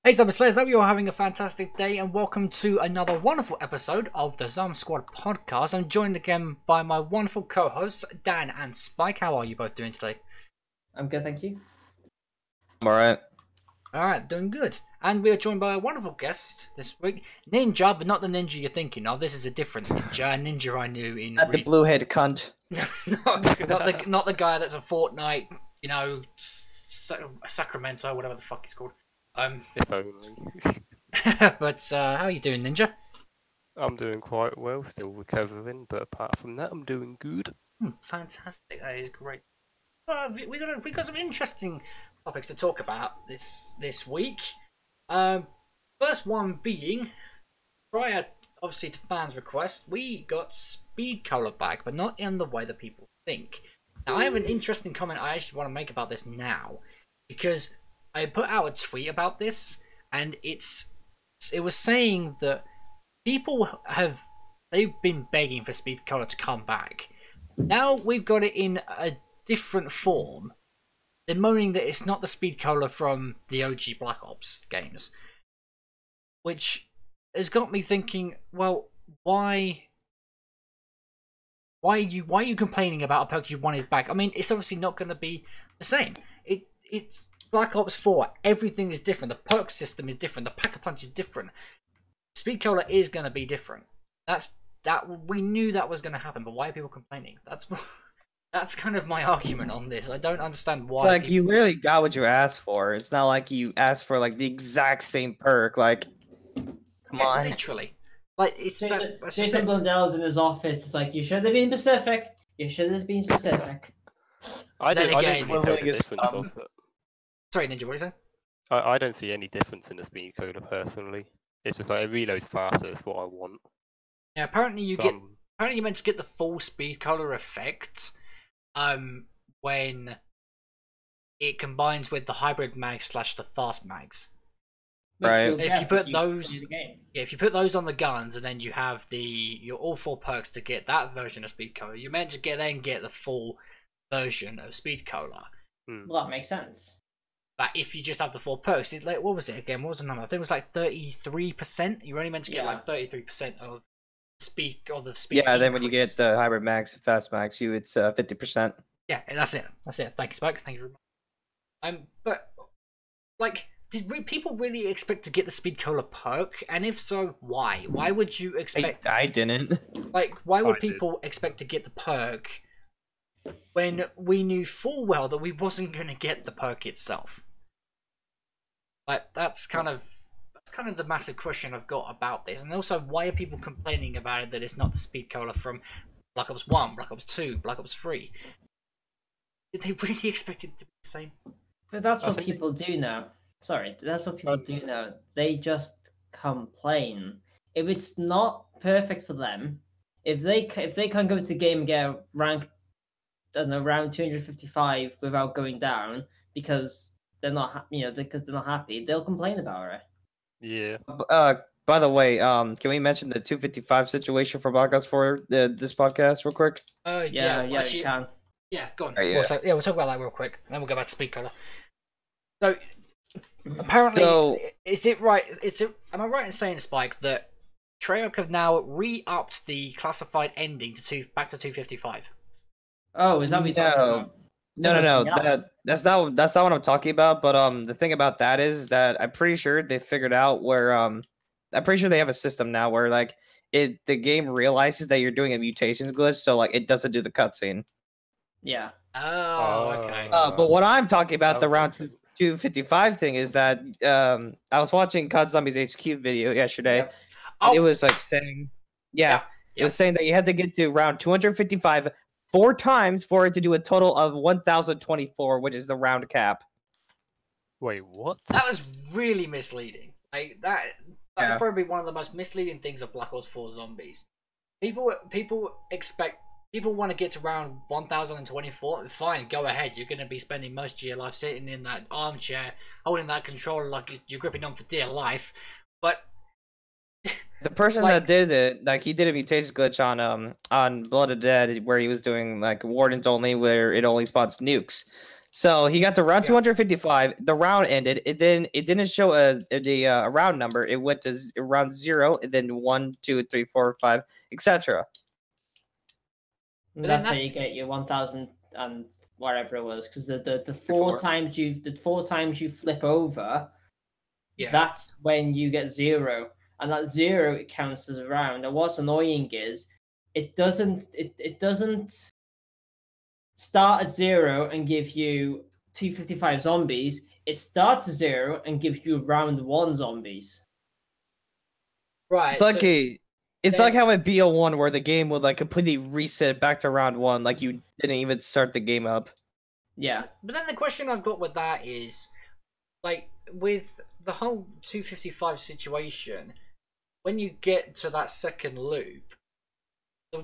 Hey ZombSquad, hope you're having a fantastic day and welcome to another wonderful episode of the ZombSquad podcast. I'm joined again by my wonderful co-hosts, Dan and Spike. How are you both doing today? I'm good, thank you. I'm alright. Alright, doing good. And we are joined by a wonderful guest this week, Ninja, but not the ninja you're thinking of. This is a different ninja, a ninja I knew in... Not the blue-head cunt. not the guy that's a Fortnite, Sacramento, whatever the fuck it's called. If only. But how are you doing, Ninja? I'm doing quite well, still recovering, but apart from that, I'm doing good. Fantastic, that is great. We got some interesting topics to talk about this week. First one being, prior obviously to fans' request, we got speed color back, but not in the way that people think. Now, I have an interesting comment I actually want to make about this now, because I put out a tweet about this, and it was saying that they've been begging for speed color to come back. Now we've got it in a different form. They're moaning that it's not the speed color from the OG Black Ops games, which has got me thinking, well, why are you complaining about a perk you wanted back? I mean, it's obviously not going to be the same. It's Black Ops 4. Everything is different. The perk system is different. The pack-a-punch is different. Speed color is going to be different. We knew that was going to happen, but why are people complaining? That's kind of my argument on this. I don't understand why. It's like you literally got what you asked for. It's not like you asked for like the exact same perk. Like, come on. Literally. Like Jason Blundell's in his office. It's like, you should have been specific. You should have been specific. I Then don't again, really tell the difference of it. Sorry, Ninja, what are you saying? I don't see any difference in the speed coder personally. It's just like it reloads faster. It's what I want. Yeah, apparently you're meant to get the full speed color effect, when it combines with the hybrid mag / the fast mags. Right. If you put those on the guns, and then you have your all 4 perks to get that version of speed color, you're meant to get the full version of speed color. Well, that makes sense. But if you just have the 4 perks, it's like, what was it again? What was the number? I think it was like 33%. You're only meant to get like 33% of the speed Yeah, then when you get the hybrid max, fast max, it's 50%. Yeah, that's it. Thank you, Spike. Thank you very much. But like, did people really expect to get the speed color perk? And if so, why? Why would you expect? I didn't. Like, why would I did. people expect to get the perk when we knew full well that we wasn't going to get the perk itself? Like, that's kind of the massive question I've got about this. And also, why are people complaining about it that it's not the speed color from Black Ops 1, Black Ops 2, Black Ops 3? Did they really expect it to be the same? But that's what people do now. Sorry, that's what people do now. They just complain. If it's not perfect for them, if they can't go to the game and get ranked, I don't know, around 255 without going down because they're not, because they're not happy, they'll complain about it. Yeah. By the way, can we mention the 255 situation for Black Ops 4 this podcast real quick? Yeah, you can. Yeah, go on. Yeah. We'll talk about that real quick, and then we'll go back to speed color. So, apparently, is it right? Am I right in saying, Spike, that Treyarch have now re-upped the classified ending back to 255? Oh, is that what you're talking about? No. That's not what I'm talking about. But the thing about that is that I'm pretty sure they figured out where I'm pretty sure they have a system now where like the game realizes that you're doing a mutations glitch, so like it doesn't do the cutscene. Yeah. Oh, okay. But what I'm talking about the round 255 thing is that I was watching COD Zombies HQ video yesterday. Yep. And it was like saying, it was saying that you had to get to round 255 4 times for it to do a total of 1024, which is the round cap. Wait, what? That was really misleading. Like that would probably be one of the most misleading things of Black Ops 4 Zombies. People want to get to round 1024. Fine, go ahead. You're going to be spending most of your life sitting in that armchair, holding that controller like you're gripping on for dear life. But the person that did it, like he did a mutation glitch on Blood of Dead, where he was doing like wardens only, where it only spawns nukes. So he got to round Yeah. 255. The round ended. It didn't show a round number. It went to round 0, and then 1, 2, 3, 4, 5, etc. And that's how you get your 1,000 and whatever it was, because the four times you flip over, that's when you get 0, and that 0 it counts as a round. And what's annoying is it doesn't start at 0 and give you 255 zombies. It starts at 0 and gives you round 1 zombies. Right. It's like how in BO1 where the game would like completely reset back to round 1, like you didn't even start the game up. Yeah. But then the question I've got with that is, like, with the whole 255 situation, when you get to that second loop,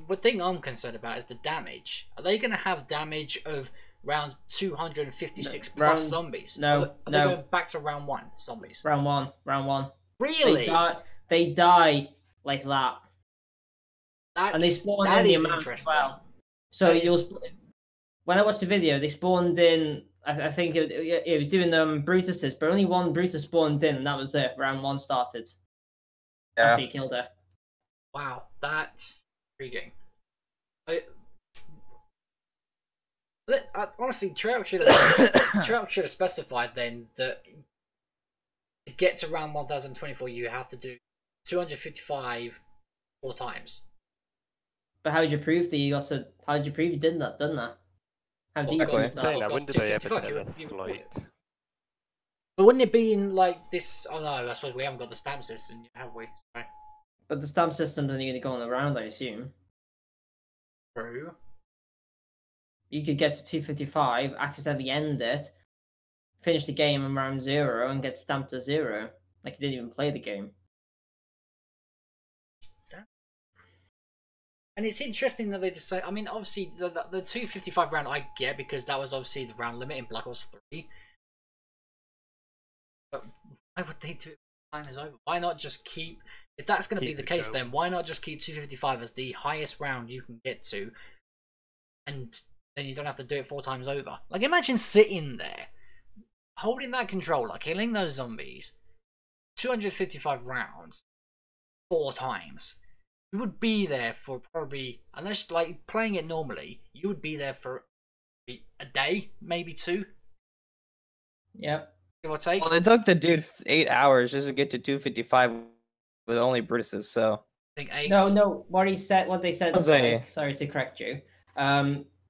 the thing I'm concerned about is the damage. Are they going to have damage of round 256 plus zombies? No, Are they going back to round 1 zombies? Round one. Really? They die like that. And they spawn in the amount as well. So when I watched the video, they spawned in. I think it was doing Brutus's, but only one Brutus spawned in, and that was it. Round 1 started. Yeah. After he killed her. Wow, that's intriguing. Honestly, Trout should have specified then that to get to round 1024, you have to do 255 4 times. But how did you prove that you got to? How did you prove you did that? Done that? How did you When did they ever tell us? Like, but wouldn't it be in like this? Oh no, I suppose we haven't got the stamp system, have we? Sorry. But the stamp system's only going to go on the round, I assume. True. You could get to 255, accidentally end it, finish the game in round 0, and get stamped to 0. Like you didn't even play the game. And it's interesting that they decide. I mean, obviously, the 255 round I get because that was obviously the round limit in Black Ops 3. But why would they do it when time is over? Why not just keep? If that's going to be the case, then why not just keep 255 as the highest round you can get to, and then you don't have to do it 4 times over? Like, imagine sitting there, holding that controller, killing those zombies, 255 rounds, 4 times. You would be there for probably, unless like playing it normally, you would be there for a day, maybe 2. Yep. Give or take. Well, it took the dude 8 hours just to get to 255 with only Brutuses, so. I think 8. No. What they said. Sorry to correct you.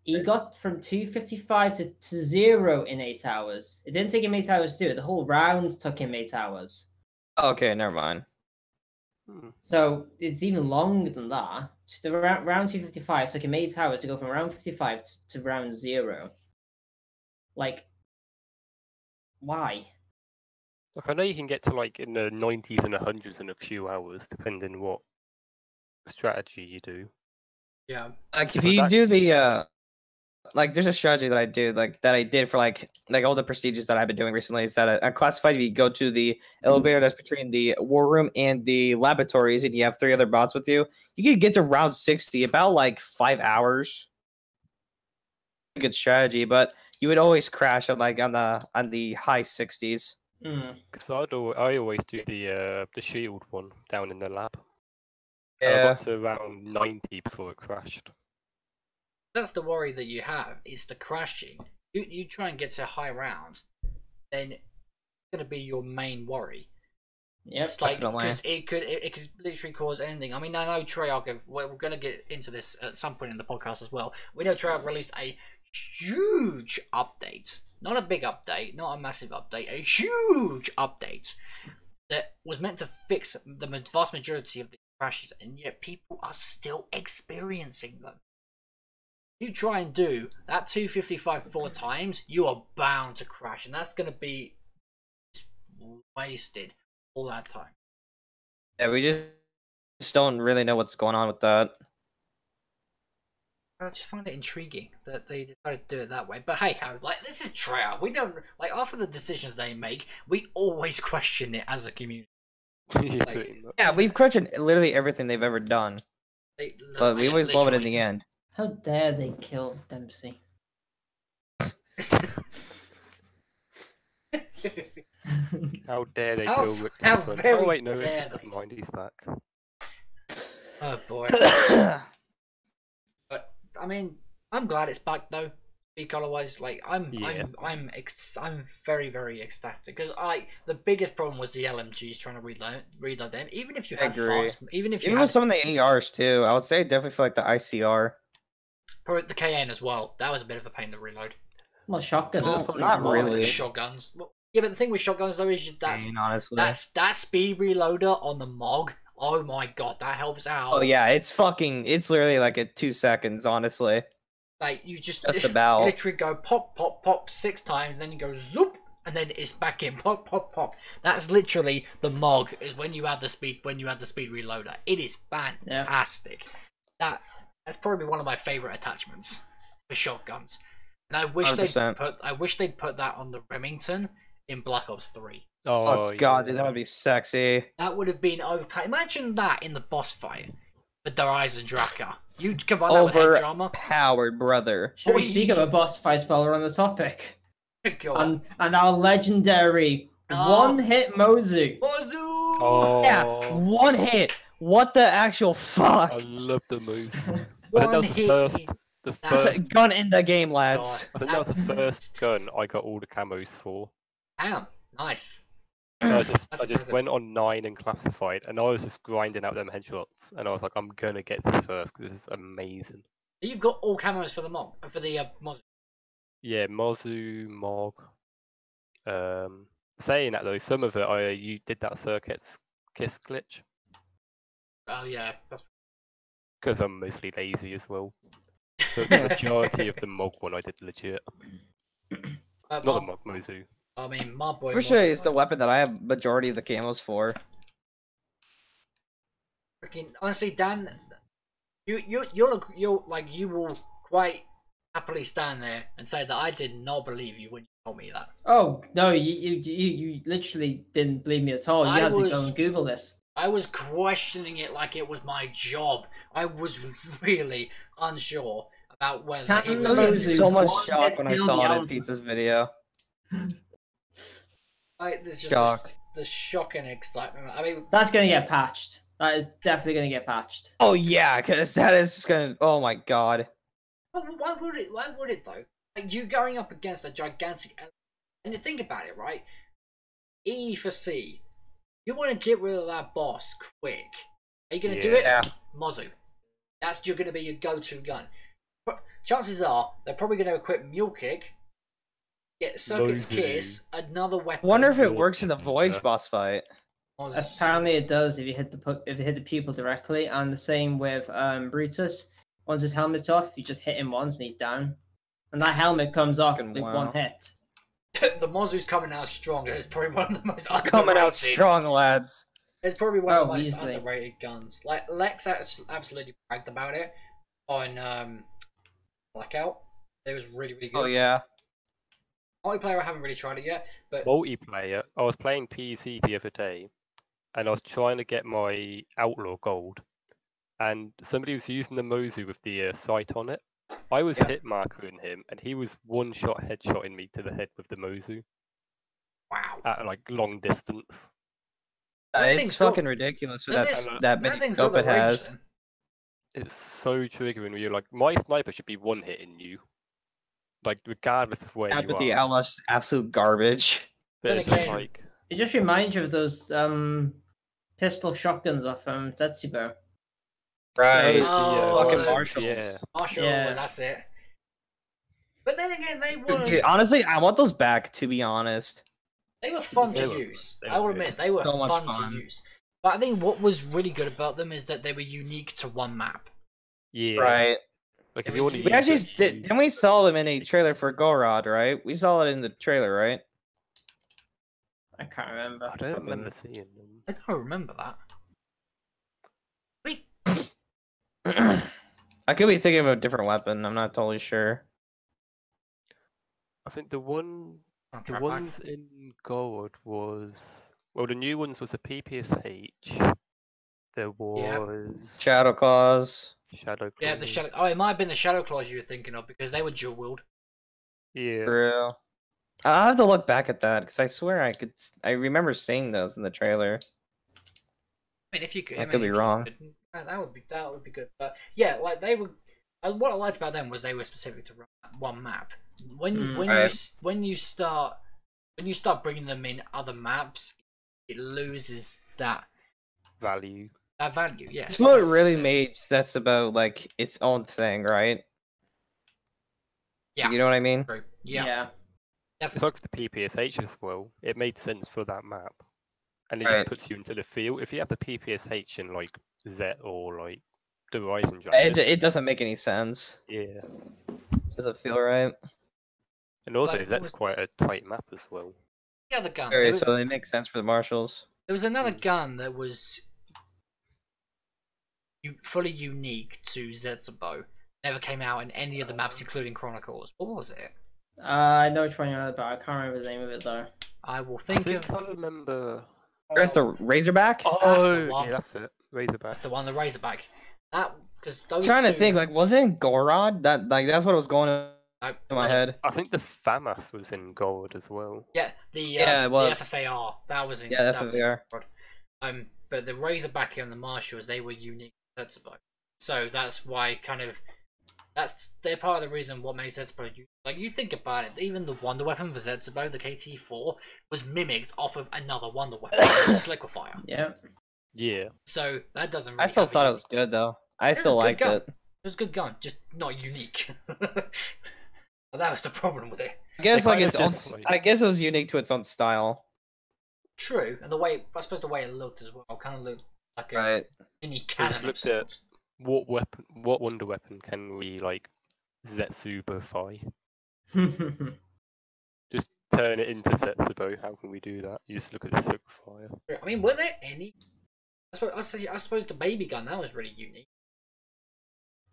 He got from 255 to 0 in 8 hours. It didn't take him 8 hours to do it. The whole round took him 8 hours. Okay, never mind. So it's even longer than that. The round 255 took him 8 hours to go from round 55 to round 0. Like, why? Look, I know you can get to like in the 90s and 100s in a few hours, depending what strategy you do. Yeah. Like if you do the like there's a strategy that I do that I did for like all the procedures that I've been doing recently is that I classified you go to the elevator that's between the war room and the laboratories and you have 3 other bots with you. You can get to round 60 about like 5 hours. Good strategy, but you would always crash on like on the high 60s. Because I always do the shield one down in the lab. Yeah. I got to around 90 before it crashed. That's the worry that you have. It's the crashing. You try and get to high rounds, then it's going to be your main worry. Yep, it's like because it could literally cause anything. I mean, I know Treyarch. We're going to get into this at some point in the podcast as well. We know Treyarch released a huge update, not a big update, not a massive update, a huge update that was meant to fix the vast majority of the crashes, and yet people are still experiencing them. You try and do that 255 4 times, you are bound to crash, and that's going to be wasted all that time. Yeah, we just don't really know what's going on with that. I just find it intriguing that they decided to do it that way. But hey, like this is Treyarch. We don't like after the decisions they make, we always question it as a community. Yeah, we've questioned literally everything they've ever done, but we always love it in the end. How dare they kill Dempsey? How dare they How kill f- Rick how Donovan? very Oh wait, no, dare never they. mind, he's back. Oh boy. But I mean, I'm glad it's back though. Speed color-wise, like I'm very very ecstatic because the biggest problem was the LMGs trying to reload them. Even if you had agree. fast, even if you Even had with some of the ARs too, I would say definitely feel like the ICR. the KN as well, that was a bit of a pain to reload. Well, shotguns. That's probably Not why. really. Shotguns. Well, yeah, but the thing with shotguns though is Honestly. that's that speed reloader on the MOG. Oh my god, that helps out. Oh yeah, it's literally like at 2 seconds, honestly. Like you just about. you literally go pop, pop, pop 6 times, and then you go zoop, and then it's back in pop, pop, pop. That's literally the MOG. Is when you add the speed reloader. It is fantastic. Yeah. That's probably one of my favorite attachments for shotguns. And I wish 100%. they'd put that on the Remington in Black Ops 3. Oh god, yeah. dude, that would be sexy. That would have been overpowered. Imagine that in the boss fight for Darius and Draka. You'd combine that with head drama. Overpowered, brother. Should we speak of a boss fight while we're on the topic? Go on. And our legendary one-hit Mozu. Mozu! Oh, Yeah, one hit. What the actual fuck? I love the moves. I think One that was hit. the That's first. Gun in the game, lads. I think that was the first gun I got all the camos for. Damn, nice. So I That's just impressive. went on 9 and classified, and I was just grinding out them headshots, and I was like, I'm gonna get this first because this is amazing. So you've got all camos for the Moz. Yeah, Mozu, Mog. Saying that though, some of it you did that circuits kiss glitch Oh yeah, that's because I'm mostly lazy as well. But the majority of the Mog one I did legit. Not the Mog, Mozu. I mean, my boy. For sure, is the weapon that I have majority of the camos for. Freaking honestly, Dan, you'll like you will quite happily stand there and say that I did not believe you when you told me that. Oh no, you literally didn't believe me at all. You had to go and Google this. I was questioning it like it was my job. I was really unsure about whether Can't it I was. was so much shock when I saw it in Pizza's video. There's just Shock. the shock and excitement. I mean, That's gonna get patched. That is definitely gonna get patched. Oh yeah, because that is just gonna. Oh my god. why would it? Why would it though? Like you going up against a gigantic, and you think about it, right? E for C. You want to get rid of that boss quick. Are you gonna do it? Yeah. Mozu. You're gonna be your go-to gun. But chances are they're probably gonna equip Mule Kick, get Circuit's Mozu. Kiss, another weapon. Wonder if it works in the Voyage boss fight. Apparently it does if you hit the pupil directly, and the same with Brutus. Once his helmet's off, you just hit him once and he's down. And that helmet comes off with one hit. The Mozu's coming out strong. It's probably one of the most It's coming out strong, lads. It's probably one of the most easily. underrated guns. Like Lex absolutely bragged about it on Blackout. It was really really good. Oh yeah. Multiplayer, I haven't really tried it yet, but Multiplayer. I was playing PC the other day, and I was trying to get my Outlaw Gold, and somebody was using the Mozu with the sight on it. I was hit markering him, and he was one-shot headshotting me to the head with the Mozu wow. at like long distance. That It's thing's got- fucking ridiculous for that that thing's- that many thing's scope got it the range has. then. It's so triggering when you're like, my sniper should be one-hitting you, like regardless of where Yeah, you but are. the Outlaws absolute garbage. But Then it's just again- like, It just reminds you of those pistol shotguns off Tetsubo. Right. Oh, fucking the- Marshalls. yeah. Marshall Yeah. that's it. But then again, they were Dude, honestly, I want those back. To be honest. fun They to were- use. they I will were admit they were so much fun fun. to use. But I think what was really good about them is that they were unique to one map. Yeah. Right. Like if you want to We use actually it, didn't we saw them in a trailer for Gorod, right? We saw it in the trailer, right? I can't remember. I don't remember seeing them. I don't remember that. Wait, I could be thinking of a different weapon. I'm not totally sure. I think the ones in Gold was the new ones was a PPSH. There was Shadow Claws. Shadow. yeah, the Claws. shadow. Oh, it might have been the Shadow Claws you were thinking of because they were dual wield. Yeah. True. I'll have to look back at that because I swear I remember seeing those in the trailer. I mean, if you could, I could be wrong. That would be good. But yeah, like they were. What I liked about them was they were specific to one map. When you start bringing them in other maps, it loses that Value. That value, yes. It's what really made ZombSquad like its own thing, right? Yeah. You know what I mean? True. Yeah. It's like the PPSH as well. It made sense for that map, and it just Right. puts you into the feel. If you have the PPSH in like Z or like the Horizon It doesn't make any sense. Yeah. It doesn't feel right. And also, Like, that's quite a tight map as well. The other gun. Alright, so they make sense for the marshals. There was another gun that was fully unique to ZombSquad. Never came out in any of the maps, including Chronicles. What was it? I know which one you're on about. I can't remember the name of it though. I will I think of. I remember. There's the Razorback. Oh, one. yeah, that's it. Razorback. That's the one, the Razorback. That because I'm those trying to two- think, like, wasn't it Gorod? That's what was going on No, in my head. I think the FAMAS was in gold as well. Yeah, Yeah, it was. the FFAR. That was in. Yeah, that was FFAR. in- but the Razorback and the Marshals, they were unique to ZombSquad. So that's why they're part of the reason what makes ZombSquad unique. Like you think about it, even the Wonder Weapon for ZombSquad, the KT4, was mimicked off of another Wonder Weapon, the Sliquifier. Yeah. Yeah. So that doesn't. Really I still have a thought it unique- was good though. I was still a good liked gun. it. It was a good gun, just not unique. But that was the problem with it. I guess They like kinda its own. just, like- I guess it was unique to its own style. True, and I suppose the way it looked as well, kind of looked like a Right. mini just cannon of looked sorts. What Wonder Weapon can we like Zetsubify? Just turn it into Zetsubo. How can we do that? You just look at the Sliquifier. I mean, were there any? I suppose the baby gun that was really unique.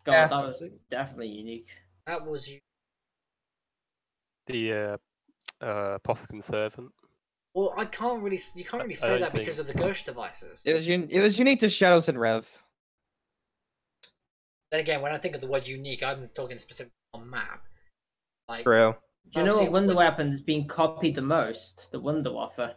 God, Yeah. that was definitely unique. That was The Poscan Servant. well. You can't really I say don't that think- because of the Gersh devices. It was unique to Shadows and Rev. Then again, when I think of the word unique, I'm talking specifically on map. Like, True. Do you know obviously what Wonder when- Weapon has been copied the most? The Wonder Waffle.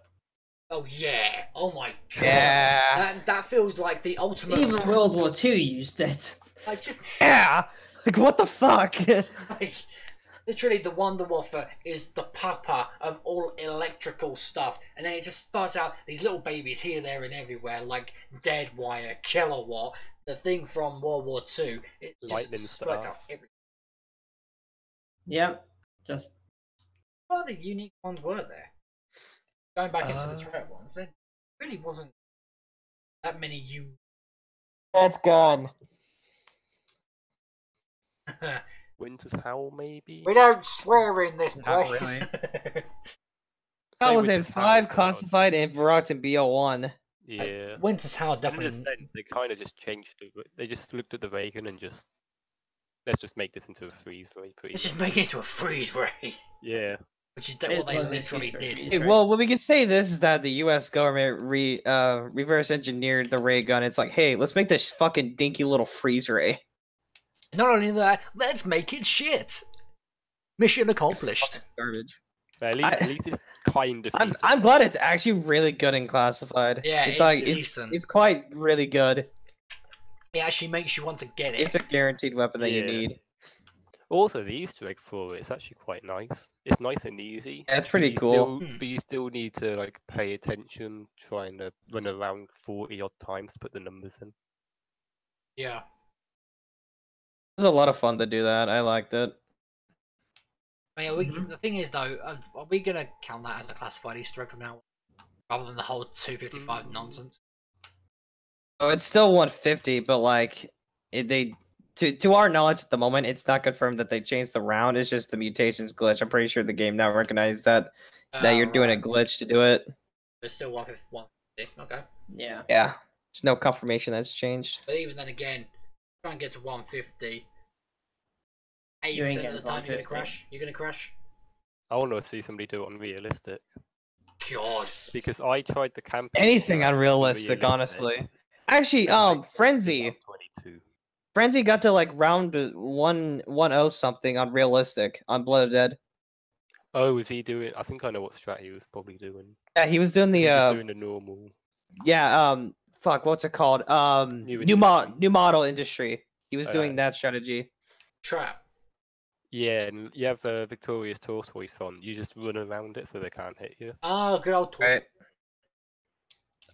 oh yeah, oh my god, Yeah. that feels like the ultimate. Even World War II used it. Like just Yeah. Like what the fuck? like literally the Wonder Waffle is the papa of all electrical stuff, and then it just spouts out these little babies here, there, and everywhere, like Dead Wire, Kilowatt, the thing from World War II. It just Lightning spurts out stuff. everything. Yep. Just What other unique ones were there? Going back into the Uh, trap ones, there really wasn't that many unique. That's gone. Winter's Howl, maybe. We don't swear in this Not place. really. Say That was in Winter's Howl 5 as well. classified and brought to BO1. Yeah. Winter's Howl In a definitely. sense, they kind of just changed it. They just looked at the Reagan and just let's just make this into a freeze ray. Pretty Let's just much. make it into a freeze ray, Yeah. which is It what they was a literally freeze ray. did. Hey, well, what we can say this is that the U.S. government reverse engineered the ray gun. It's like, hey, let's make this fucking dinky little freeze ray. Not only that, let's make it shit. Mission accomplished. Garbage. But at least it's kind of. I'm decent. glad it's actually really good in classified. Yeah, it's it's like decent. it's quite really good. It actually makes you want to get it. It's a guaranteed weapon that you Yeah. need. Also, the Easter egg for it's actually quite nice. It's nice and easy. Yeah, it's but pretty you cool. Still, but you still need to like pay attention, trying to run around 40 odd times to put the numbers in. Yeah. It was a lot of fun to do that. I liked it. I mean, the thing is, though, are we going to count that as a classified Easter egg from now on? Rather than the whole 255 nonsense? Oh, it's still 150, but like to our knowledge at the moment, it's not confirmed that they changed the round. It's just the mutations glitch. I'm pretty sure the game now recognized that you're doing a Right. glitch to do it. It's still 150. Okay. yeah. Yeah, there's no confirmation that's changed. But even then again, try and get to 150. You ain't 80% of getting the time you're going 150. to crash. You're going to crash. I want to see somebody do it on realistic God. because I tried the campaign. Anything on unrealistic, honestly. Actually, Frenzy About 22. Frenzy got to like round 110 something on realistic on Blood of Dead. Oh, was he doing? I think I know what strat he was probably doing. Yeah, he was doing He the was doing the normal. yeah, fuck, what's it called? New New industry. model industry. He was doing Uh, that strategy. Trap. Yeah, and you have Victoria's tortoise on. You just run around it so they can't hit you. Oh, good old tortoise. Right.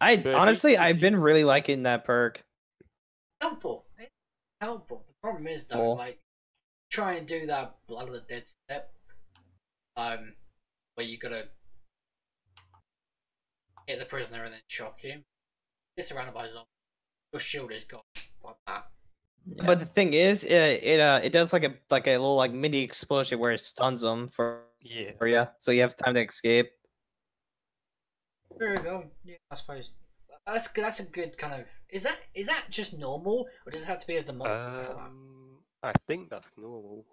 I But if honestly, if I've been really liking that perk. Helpful. It's helpful. The problem is though, Cool. like, try and do that Blood of the Dead step, where you gotta hit the prisoner and then shock him. Get surrounded by zombies. Your shield is gone like that. Yeah. But the thing is, it does like a little like mini explosion where it stuns them for Yeah. you, so you have time to escape. There we go. Yeah, I suppose that's good. That's a good kind of. Is that just normal, or does it have to be as the modifier? I think that's normal.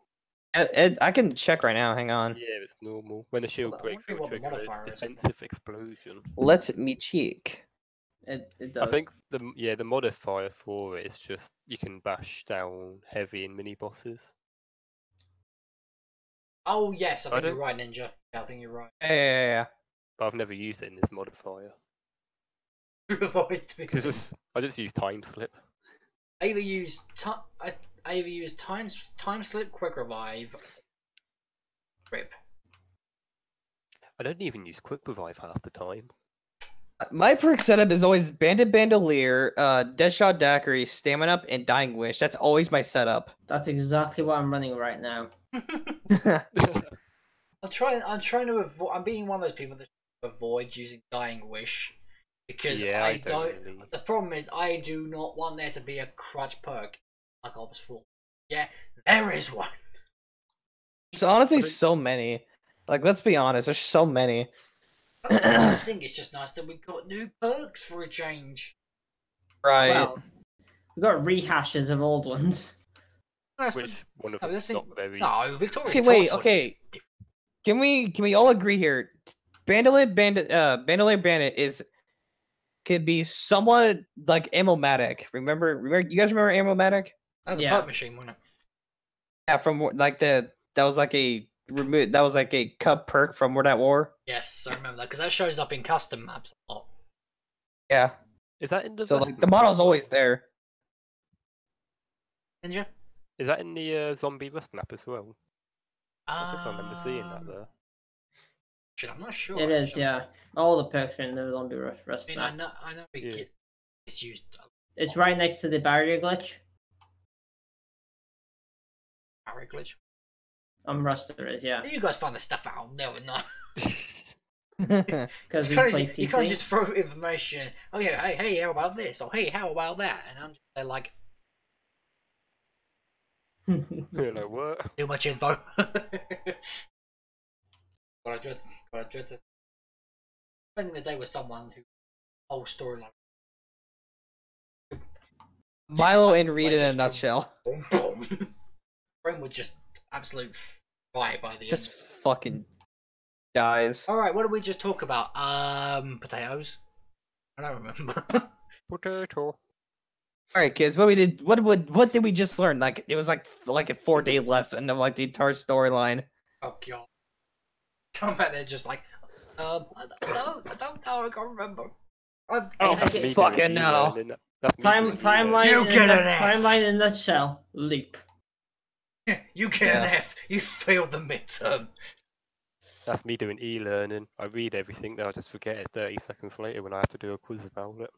I can check right now. Hang on. Yeah, it's normal. When a shield I breaks, it wonder will what the trigger modifier a is. defensive explosion. Let me check. It does. I think the modifier for it is just you can bash down heavy and mini bosses. Oh yes, I think you're don't- right, Ninja. Yeah, I think you're right. Yeah. But I've never used it in this modifier Avoid to be because I just use time slip. I either use time slip, quick revive, rip. I don't even use quick revive half the time. My perk setup is always Bandit Bandolier, Deadshot Daiquiri, Stamina Up, and Dying Wish. That's always my setup. That's exactly what I'm running right now. I'm trying to avoid. I'm being one of those people that avoid using Dying Wish because Yeah, I I don't don't. really. The problem is I do not want there to be a crutch perk like Ops 4. Yeah, there is one. There's honestly I think- so many. Like, let's be honest, there's so many. I think it's just nice that we got new perks for a change. Right. Well, we've got rehashes of old ones. Which one of No, them this is thing- not very. No, Victoria's Okay, wait, Tortoise okay. is different. Can we all agree here? Bandolier Bandit could be somewhat like Ammomatic. Remember you guys remember Ammomatic? That was a Yeah. perk machine, wasn't it? Yeah, from like that was like a cup perk from World at War. Yes, I remember that because that shows up in custom maps a lot. Yeah. Is that in the? So like Western the model's map? always there. Ninja? Is that in the zombie rust map as well? I think I remember seeing that there. Shit, I'm not sure. It is, actually. yeah. All the perks are in the zombie I rust mean, map. I know Yeah. it's used. It's right next to the barrier glitch. Barrier glitch. On Rust there is, yeah. You guys find this stuff out. I'll never know. Because we You play PC. can't just throw information. Oh yeah, hey, how about this? Or hey, how about that? And I'm just there like, You're like, what? too much info. But I dread spending the day with someone who whole storyline. Milo and Reed Like, in a just go nutshell. Boom, boom. Friend would just absolute fry by the Just end. fucking dies. All right, what did we just talk about? Potatoes. I don't remember. Potato. All right, kids. What did we just learn? Like it was like a 4-day lesson of like the entire storyline. Oh god. Come back there just like, I don't know. I can't remember. Oh, That's me fucking doing no. e-learning. That's me doing Timeline. You get an F. Timeline in a nutshell. Leap. You get an Yeah. F. You failed the midterm. That's me doing e-learning. I read everything, then I just forget it 30 seconds later when I have to do a quiz about it.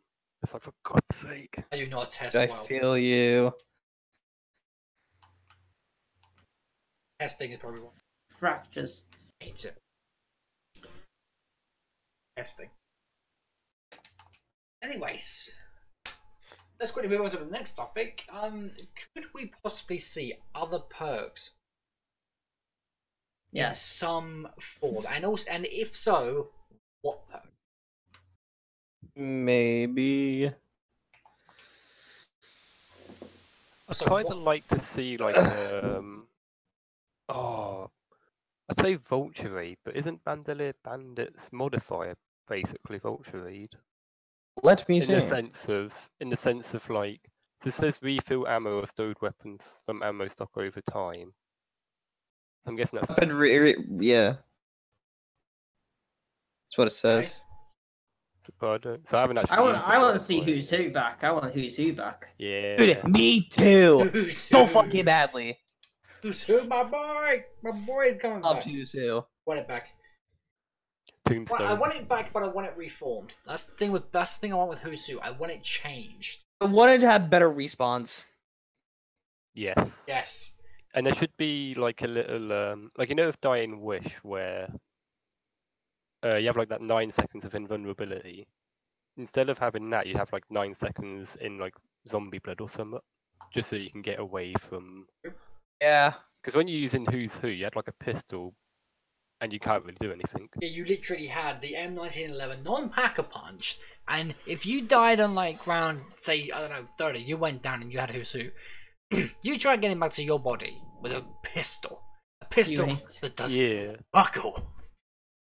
It's like, for God's sake. I do not test I well. feel you. Testing is probably one. Fractures. Hate it. Testing. Anyways, let's quickly move on to the next topic. Could we possibly see other perks in Yes. some form, and also, and if so, what perk? Maybe. I'd So kind what- of like to see, like, oh, I'd say Vulture Raid, but isn't Bandolier Bandit's modifier basically Vulture Raid? Let me In see. the sense of like, so it says refill ammo of stowed weapons from ammo stock over time. So I'm guessing that's Yeah. That's what it says. So I haven't actually. I want to see who's who back. I want who's who back. Yeah. Dude, me too. Who's So who? fucking badly. Who's who? My boy! My boy is coming Love back. who's who. Want it back. Tombstone. Well, I want it back, but I want it reformed. That's the thing I want with Who's Who. I want it changed. I wanted to have better respawns. Yes. Yes. And there should be like a little like with Dying Wish where you have like that 9 seconds of invulnerability. Instead of having that, you have like 9 seconds in like zombie blood or something, just so you can get away from. Yeah. Because when you're using Who's Who, you had like a pistol, and you can't really do anything. Yeah, you literally had the M1911 non-packer punched, and if you died on like round, say, I don't know, 30, you went down and you had Who's Who. You try getting back to your body with a pistol. A pistol that does fuck all.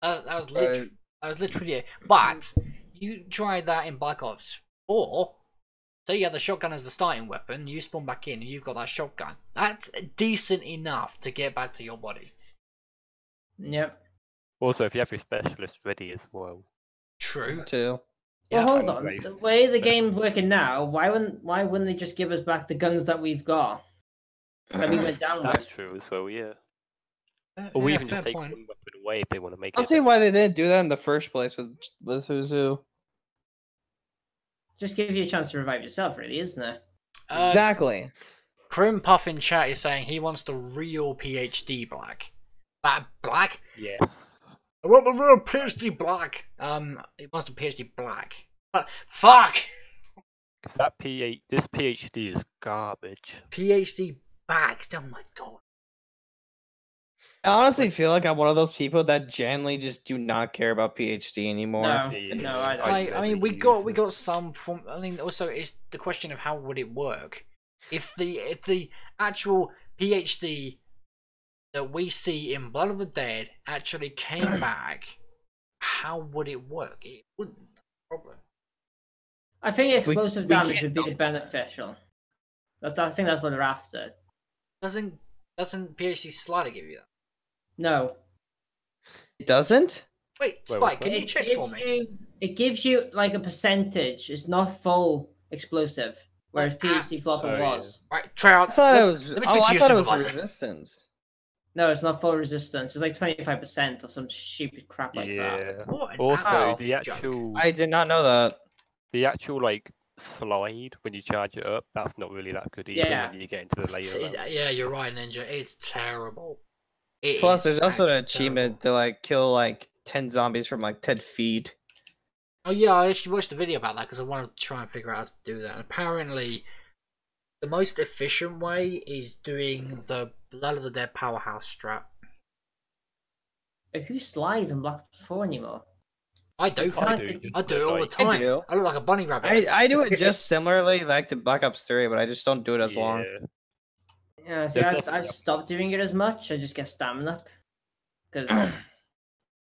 That was literally it. But you try that in Black Ops 4. So you have the shotgun as the starting weapon. You spawn back in and you've got that shotgun. That's decent enough to get back to your body. Yep. Also, if you have your specialist ready as well. True. Too. Well, Yeah, hold on. The way the game's working now, why wouldn't they just give us back the guns that we've got that we went down That's with? true as well, yeah. Or we even just take point. one weapon away if they want to make I'll it. see why they didn't do that in the first place with Who's Who. Just give you a chance to revive yourself, really, isn't it? Exactly. Crim Puff in chat is saying he wants the real PhD black. Black? Yes. I want the real PhD black. He wants the PhD black. But fuck! Because this PhD is garbage. PhD back. Oh my god. I honestly feel like I'm one of those people that genuinely just do not care about PhD anymore. No, Yes. I don't. I mean, we never got some form. I mean, also it's the question of how would it work if the actual PhD that we see in Blood of the Dead actually came back. How would it work? It wouldn't. Problem. I think explosive damage can't would be help beneficial. I think that's what they're after. Doesn't PhD Slider give you that? No. It doesn't? Wait, Wait, Spike, what's can that? you check for me? It gives you like a percentage. It's not full explosive, whereas PhD Flopper yeah. was. Right, try out. I thought it was. let me Oh, speak to I your thought it was supervisor. resistance. No, it's not full resistance. It's like 25% or some stupid crap like that. Yeah. What an Also, absolute the joke. actual I did not know that. like slide when you charge it up, that's not really that good either Yeah. when you get into the later levels. Yeah, you're right, Ninja. It's terrible. Plus, there's also an actually achievement to like kill like 10 zombies from like 10 feet. Oh yeah, I actually watched a video about that because I want to try and figure out how to do that. And apparently, the most efficient way is doing the Blood of the Dead powerhouse strat. Who slides in Black Ops 4 anymore? I do. I I do. do it all the I time. do. I look like a bunny rabbit. I do it just similarly like to Black Ops 3, but I just don't do it as long. Yeah. Yeah, see, There's I've definitely- stopped doing it as much. I just get stamina. Because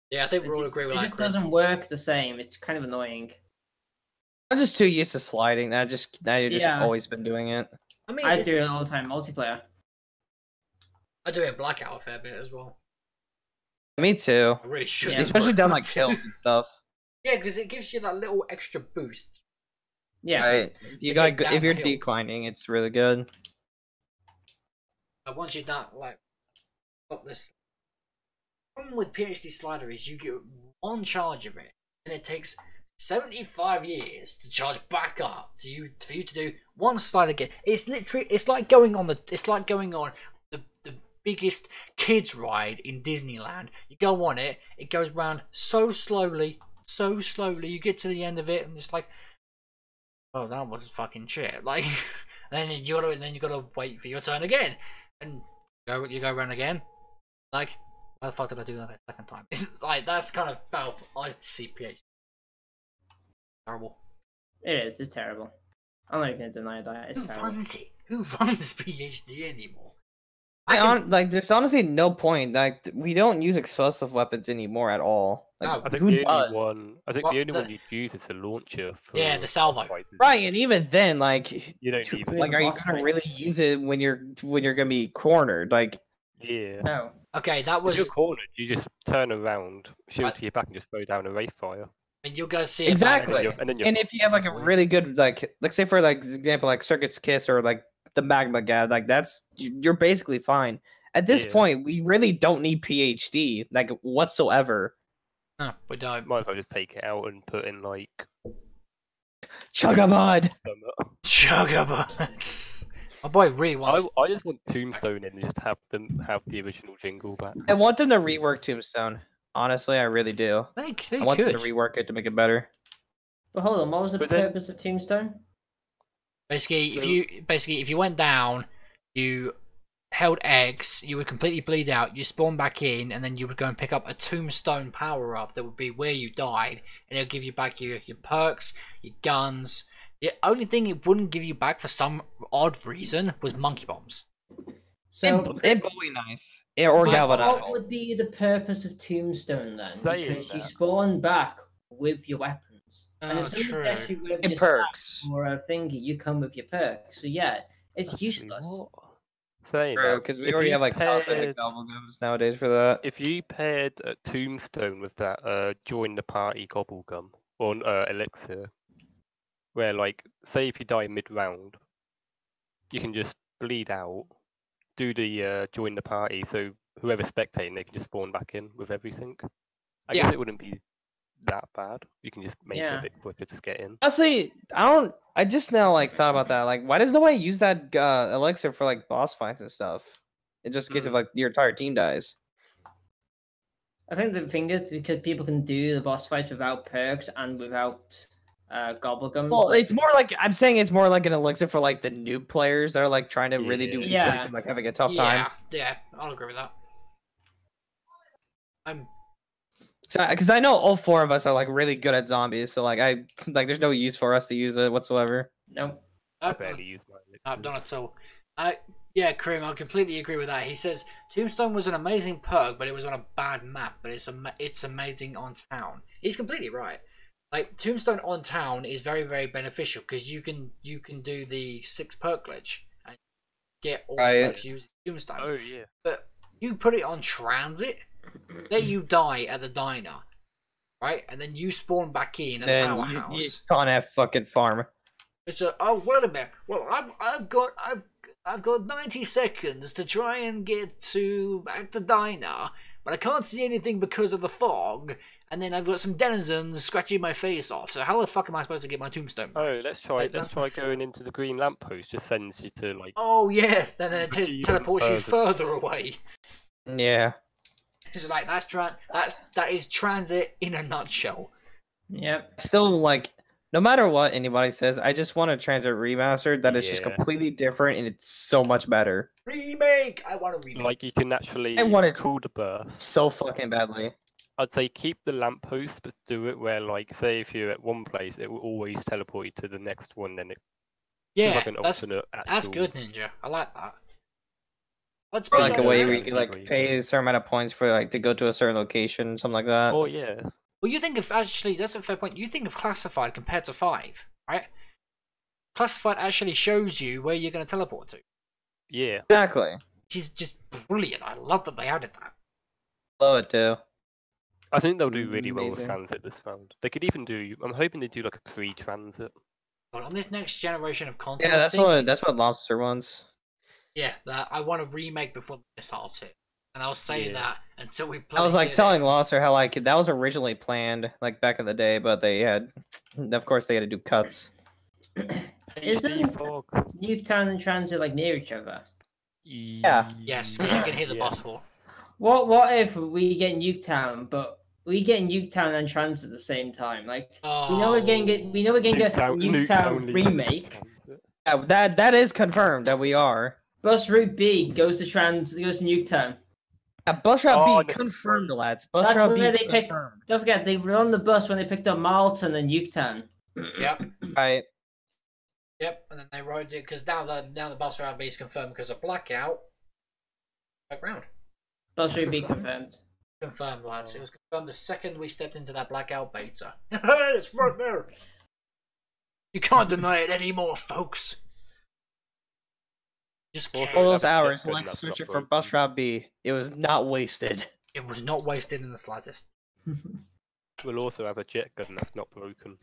Yeah, I think we all agree with it that. just Chris. doesn't work the same. It's kind of annoying. I'm just too used to sliding. I've just Yeah. always been doing it. I mean, I do it all the time multiplayer. I do it in Blackout a fair bit as well. Me too. I really should. Yeah. Especially down like kills and stuff. Yeah, because it gives you that little extra boost. Yeah. Right. You To got get if you're downhill. declining, it's really good. But once you're done, like, got this. The problem with PhD Slider is you get one charge of it, and it takes 75 years to charge back up for you to do one slide again. It's literally, it's like going on the biggest kids ride in Disneyland. You go on it, it goes round so slowly. You get to the end of it, and it's like, oh, that was fucking shit. Like, then you gotta wait for your turn again, and you go around again. Like, why the fuck did I do that a second time? It's like that's kind of how I see PhD. Terrible. It is. It's terrible. I'm not even gonna deny that. It's Who terrible. runs it? Who runs PhD anymore? There's honestly no point. Like, we don't use explosive weapons anymore at all. Like, No. I think who the does? only one Well, the only the- one you'd use is the launcher for Yeah, the salvo. fighters. Right, and even then, like, You don't need Two- like, are you boss gonna really fights. use it when you're gonna be cornered? Like, Yeah. No. Okay, that If was. you're cornered, you just turn around, shield What? to your back, and just throw down a wraith fire. And you'll go see it Exactly. back. And then you're And if you have like a really good like say for like example like Circuit's Kiss or like the Magma Gad, like you're basically fine. At this Yeah. point, we really don't need PhD like whatsoever. No, we don't. might as well just take it out and put in like Chugamod. Sugarbutt. My boy really wants. I just want Tombstone in and just have them have the original jingle back. I want them to rework Tombstone. Honestly, I really do. They I want could. them to rework it to make it better. But hold on, what was the But then- purpose of Tombstone? Basically, So- if you went down, you held X, you would completely bleed out. You spawn back in, and then you would go and pick up a Tombstone power up that would be where you died, and it'll give you back your perks, your guns. The only thing it wouldn't give you back for some odd reason was monkey bombs. So, and Bowie knife. Yeah, or So galvanize. what would be the purpose of Tombstone then? Saying Because you that- spawn back with your weapons. And Oh, if somebody true. gets you with And your perks. staff or a thingy, you come with your perks. So yeah, it's Actually, useless. what? Saying True, that, because we if already you have like paired- cosmetic gobblegums nowadays for that. If you paired a Tombstone with that join the party gobblegum or elixir, where like say if you die mid-round, you can just bleed out, do the join the party, so whoever's spectating they can just spawn back in with everything. I Yeah. guess it wouldn't be that bad. You can just make it Yeah. a bit quicker to get in. Honestly, I just now like thought about that. Like, why does nobody use that elixir for like boss fights and stuff? It just in case if like your entire team dies. I think the thing is because people can do the boss fights without perks and without gobblegums. Well, it's more like I'm saying it's more like an elixir for like the new players that are like trying to really do Yeah. research and like having a tough time. Yeah, I'll agree with that. Because I know all four of us are like really good at zombies, so like there's no use for us to use it whatsoever. Nope. I barely use my I've done elixirs. it all. Yeah, Krim, I completely agree with that. He says Tombstone was an amazing perk, but it was on a bad map. But it's amazing on town. He's completely right. Like Tombstone on town is very very beneficial because you can do the 6 perk glitch and get all the Right. perks using Tombstone. Oh yeah. But you put it on transit. Say you die at the diner, right, and then you spawn back in at the Then you powerhouse. can't have fucking farm. It's oh wait a minute. Well, I've got 90 seconds to try and get back to diner, but I can't see anything because of the fog. And then I've got some denizens scratching my face off. So how the fuck am I supposed to get my tombstone? Oh, let's try. Like, Let's try going into the green lamppost. Just sends you to like. Oh yeah, then it Even teleports you further. further away. Yeah. It's like that is transit in a nutshell. Yep. Still, like, no matter what anybody says, I just want a Transit remastered that is just Yeah. completely different and it's so much better. Remake. I want a remake. Like you can actually I want it to- call the burst. So fucking badly. I'd say keep the lamppost, but do it where, like, say if you're at one place, it will always teleport you to the next one. Then it's yeah, like an that's alternate. that's actual- good, Ninja. I like that. Let's Or put like that a way in where there. you could like pay a certain amount of points for like to go to a certain location, something like that. Oh yeah. Well, you think of actually that's a fair point. You think of classified compared to 5, right? Classified actually shows you where you're going to teleport to, Yeah. Exactly. which is just brilliant. I love that they added that. Love it too. I think they'll do really well with Amazing. transit this round. They could even do. I'm hoping they do like a pre-transit. But on this next generation of consoles, Yeah, that's what Lobster wants. Yeah, that I want to remake before the missiles hit, and I'll say Yeah. that until we. I was bloody like get telling it. Lobster how like that was originally planned like back in the day, but they had, of course, they had to do cuts. Isn't- HD fog. Nuketown and Transit like near each other. Yeah. Yes, 'cause you can hear the Yes. bus hall. What if we get Nuketown, but we get Nuketown and Transit at the same time? Like Oh, we know we're getting a Nuketown leads to remake. transit. Yeah, that is confirmed that we are. Bus route B goes to Nuketown. Bus route Oh, B no. confirmed, lads. Bus That's route B where they pick- confirmed. Don't forget they were on the bus when they picked up Marlton and Nuketown. Yep, Right. yep, and then they rode it because now the bus route B is confirmed because of blackout. Background Bus route B confirmed. confirmed, lads. It was confirmed the second we stepped into that blackout beta. It's right there. You can't deny it anymore, folks. Just Also, care. All have those a hours, shotgun like that's searching not for bus broken. route B, it was not wasted. It was not wasted in the slightest. We'll also have a jet gun that's not broken.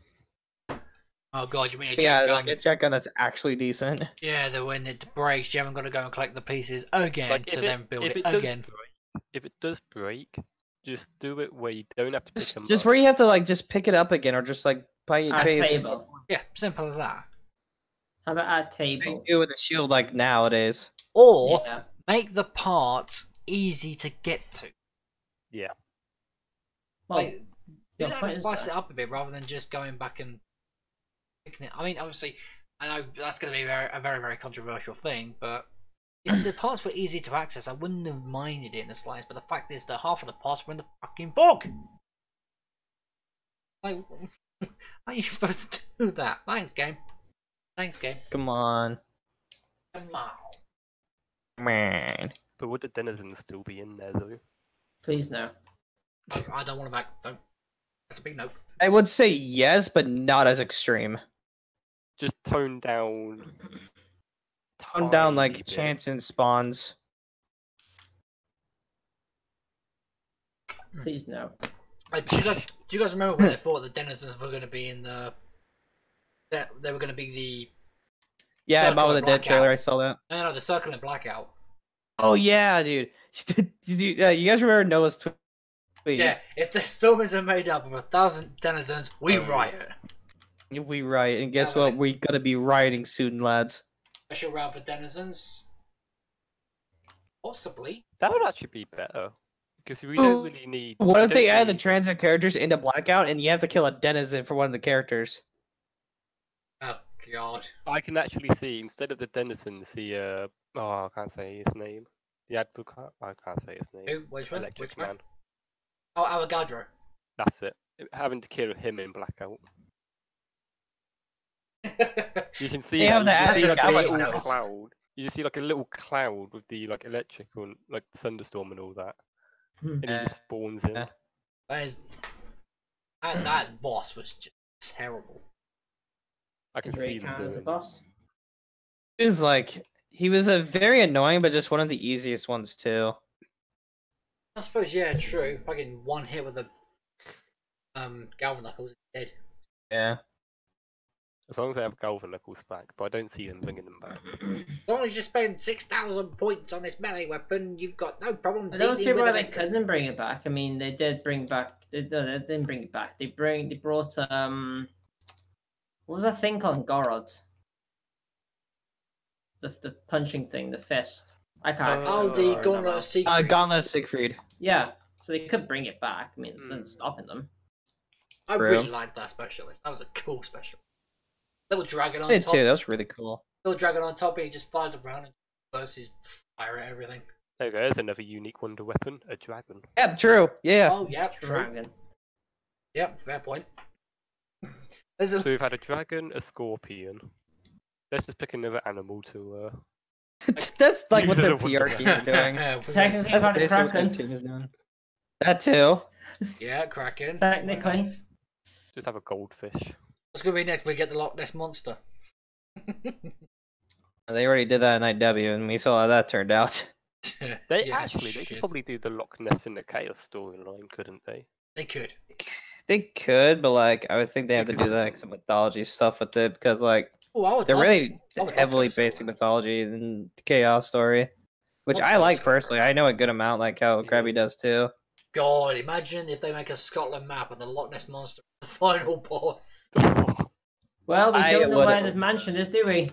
Oh god, you mean a jet Yeah, gun? like a jet gun that's actually decent. Yeah, that when it breaks, you haven't got to go and collect the pieces again Like to then build it does again. break, if it does break, just do it where you don't have to pick them Just up. where you have to like just pick it up again, or just like pay At pay table. Yeah, simple as that. How about at you table? do with a shield like nowadays. Or Yeah. make the parts easy to get to. Yeah. Well, Like, do your that and point is spice that. it up a bit rather than just going back and picking it. I mean, obviously, I know that's going to be a very, very controversial thing, but if the parts were easy to access, I wouldn't have minded it in the slightest. But the fact is that half of the parts were in the fucking book. Like, how are you supposed to do that? Thanks, game. Thanks, game. Come on, Come on. man. But would the denizens still be in there though? Please no. I don't want to back. Don't. That's a big no. I would say yes, but not as extreme. Just tone down. Tone down tiny like bit. chance and spawns. Please no. Do you guys remember when they thought the denizens were going to be in the? That they were going to be the. Yeah, Circle about with of the dead Blackout. trailer, I saw that. No, the circle and blackout. Oh yeah, dude. You guys remember Noah's tweet? Yeah, if the stormers are made up of 1,000 denizens, we riot. We riot, and guess That was what? We gotta be rioting soon, lads. Special round for denizens. Possibly. That would actually be better. Because we don't really need. What we if they don't add the need- transit characters into Blackout, and you have to kill a denizen for one of the characters? Oh god. I can actually see, instead of the denizens, the. Oh, I can't say his name. The advocate. I can't say his name. Who? Which one? Electric Which one? Man. Oh, Avogadro. That's it. Having to kill him in Blackout. You can see They have that. the You just see acid like a gate little house. cloud. You just see like a little cloud with the like electrical, and, like thunderstorm and all that, and he just spawns in. That is. That boss was just terrible. I can Does see Ray them count as a doing. boss? It was like he was a very annoying, but just one of the easiest ones too. I suppose, yeah, true. Fucking one hit with a Galvan Knuckles, dead. Yeah. As long as they have Galvanicles back, but I don't see them bringing them back. As long as you spend 6,000 points on this melee weapon, you've got no problem. I don't dealing see with why a they veteran. couldn't bring it back. I mean, they did bring back. They didn't bring it back. They brought what was that thing called? Gorod. The punching thing, the fist. I can't. Oh, the remember Gauntlet now. of Siegfried. Gauntlet of Siegfried. Yeah, so they could bring it back. I mean, nothing's stopping them. I True. really liked that specialist. That was a cool special. Little dragon on I did top. too. That was really cool. Little dragon on top, and he just flies around and bursts his fire at everything. There you go. There's another unique wonder weapon, a dragon. Yeah, true. Yeah. Oh, yeah, true. Dragon. Yep, fair point. There's a So we've had a dragon, a scorpion. Let's just pick another animal to. That's like what Use the it as a PR wonder team is doing. Technically, That's about a basically what the kraken. team is doing. That too. Yeah, Kraken. Technically. Just have a goldfish. What's going to be next? We get the Loch Ness Monster. They already did that in IW, and we saw how that turned out. They Yeah, actually, they could shit. probably do the Loch Ness in the Chaos storyline, couldn't they? They could. They could, but like I would think they have to do like some mythology stuff with it because like Oh, I would they're love- really I would love heavily to see basing that. mythology in the Chaos story, which Love I to like see personally. that. I know a good amount, like how Yeah. Krabby does too. God, imagine if they make a Scotland map and the Loch Ness Monster is the final boss. Well, we I don't know would- where this mansion is, do we?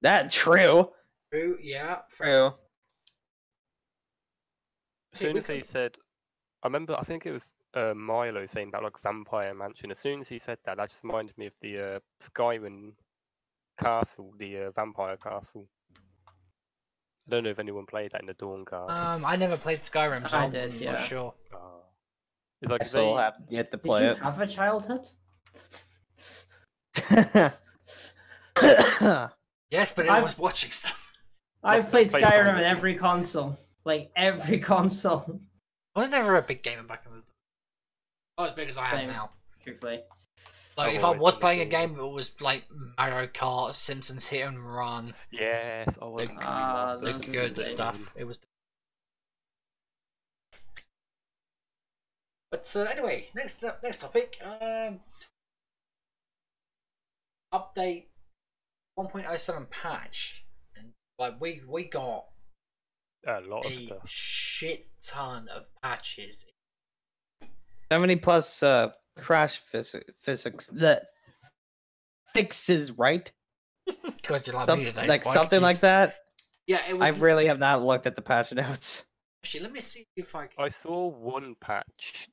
That true. True, yeah. True. As soon we as he could- said, I remember, I think it was Milo saying about like Vampire Mansion. As soon as he said that, that just reminded me of the Skyrim castle, the Vampire Castle. I don't know if anyone played that in the Dawn Guard. I never played Skyrim, so I I'm did, not yeah. sure. It's like I still they, have yet to Did play you have a childhood? it. Yes, but I've- I was watching stuff. I've played FaceTime Skyrim with on you. every console. Like, every console. I was never a big gamer back in the day. Not as big as I am Same. now. Truthfully. Like if I Otherwise, was wouldn't playing a be- game that was like Mario Kart, Simpsons Hit and Run, Yes, oh, I the, Ah, love the those Simpsons are good insane. stuff. It was. But anyway, next topic. Update 1.07 patch, and like we got A lot of a stuff. shit ton of patches. 70 plus crash physics that fixes, right? God, you like Some- me today, like Spike. something like that. Yeah, it was. I really have not looked at the patch notes. Actually, let me see if I can. I saw one patch,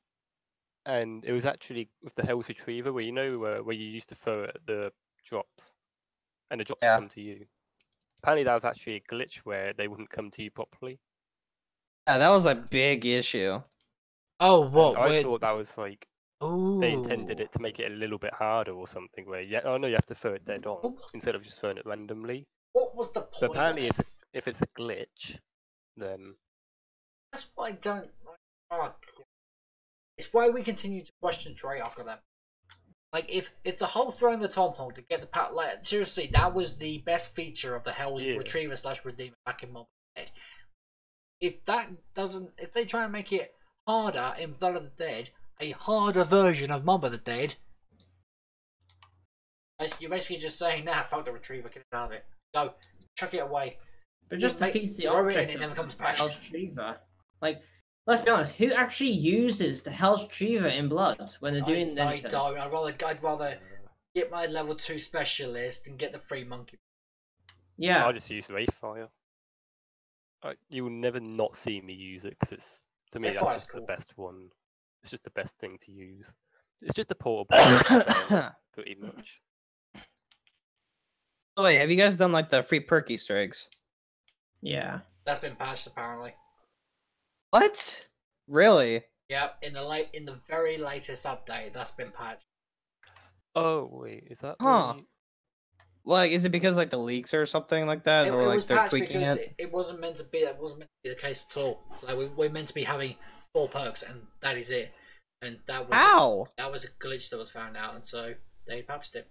and it was actually with the Hell's Retriever, where where you used to throw it at the drops, and the drops Yeah. come to you. Apparently, that was actually a glitch where they wouldn't come to you properly. Yeah, that was a big issue. Oh, And what? I thought that was like Ooh. they intended it to make it a little bit harder or something. Where oh no, you have to throw it dead on instead of just throwing it randomly. What was the But point? apparently, of it? if it's a glitch, then That's why I don't. Like, it's why we continue to question Treyarch of them. Like if the whole throwing the tomahawk to get the pat, like seriously, that was the best feature of the Hell's Retriever / Redeemer back in Mob of the Dead. If they try and make it harder in Blood of the Dead, a harder version of Mob of the Dead, you're basically just saying, nah, fuck the Retriever, get it out of it. Go, chuck it away. But just Just defeats the throw it object and it never of comes the back. Hell's Retriever. Like, let's be honest, who actually uses the Hell's Retriever in Blood when they're doing I anything? don't. I'd rather get my level 2 specialist and get the free monkey. Yeah. I just use Wraithfire. You will never not see me use it because it's to me that's Wraithfire's just cool. the best one. It's just the best thing to use. It's just a portable, pretty much. Oh, wait, have you guys done like the free perk Easter eggs? Yeah. That's been patched apparently. What? Really? Yep, in the very latest update, that's been patched. Oh wait, is that? Huh. the- Like, is it because like the leaks or something like that, It or like was they're patched tweaking because it? it wasn't meant to be. That wasn't meant to be the case at all. Like we're meant to be having 4 perks, and that is it. And that was Ow! that was a glitch that was found out, and so they patched it.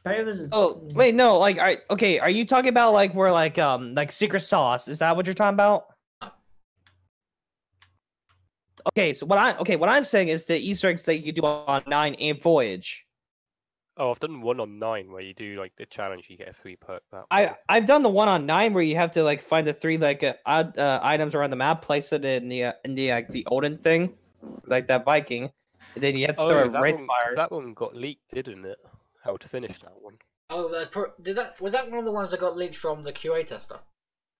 But it was. Oh wait, no. Like, okay. Are you talking about like where like secret sauce? Is that what you're talking about? No. Okay, so what I'm saying is the Easter eggs that you do on 9 and Voyage. Oh, I've done one on 9 where you do like the challenge, you get a free perk. That way. I've done the one on 9 where you have to like find the 3 like odd items around the map, place it in the Odin thing, like that Viking, and then you have to throw a Wraithfire. That one got leaked, didn't it? How to finish that one? Oh, was that one of the ones that got leaked from the QA tester?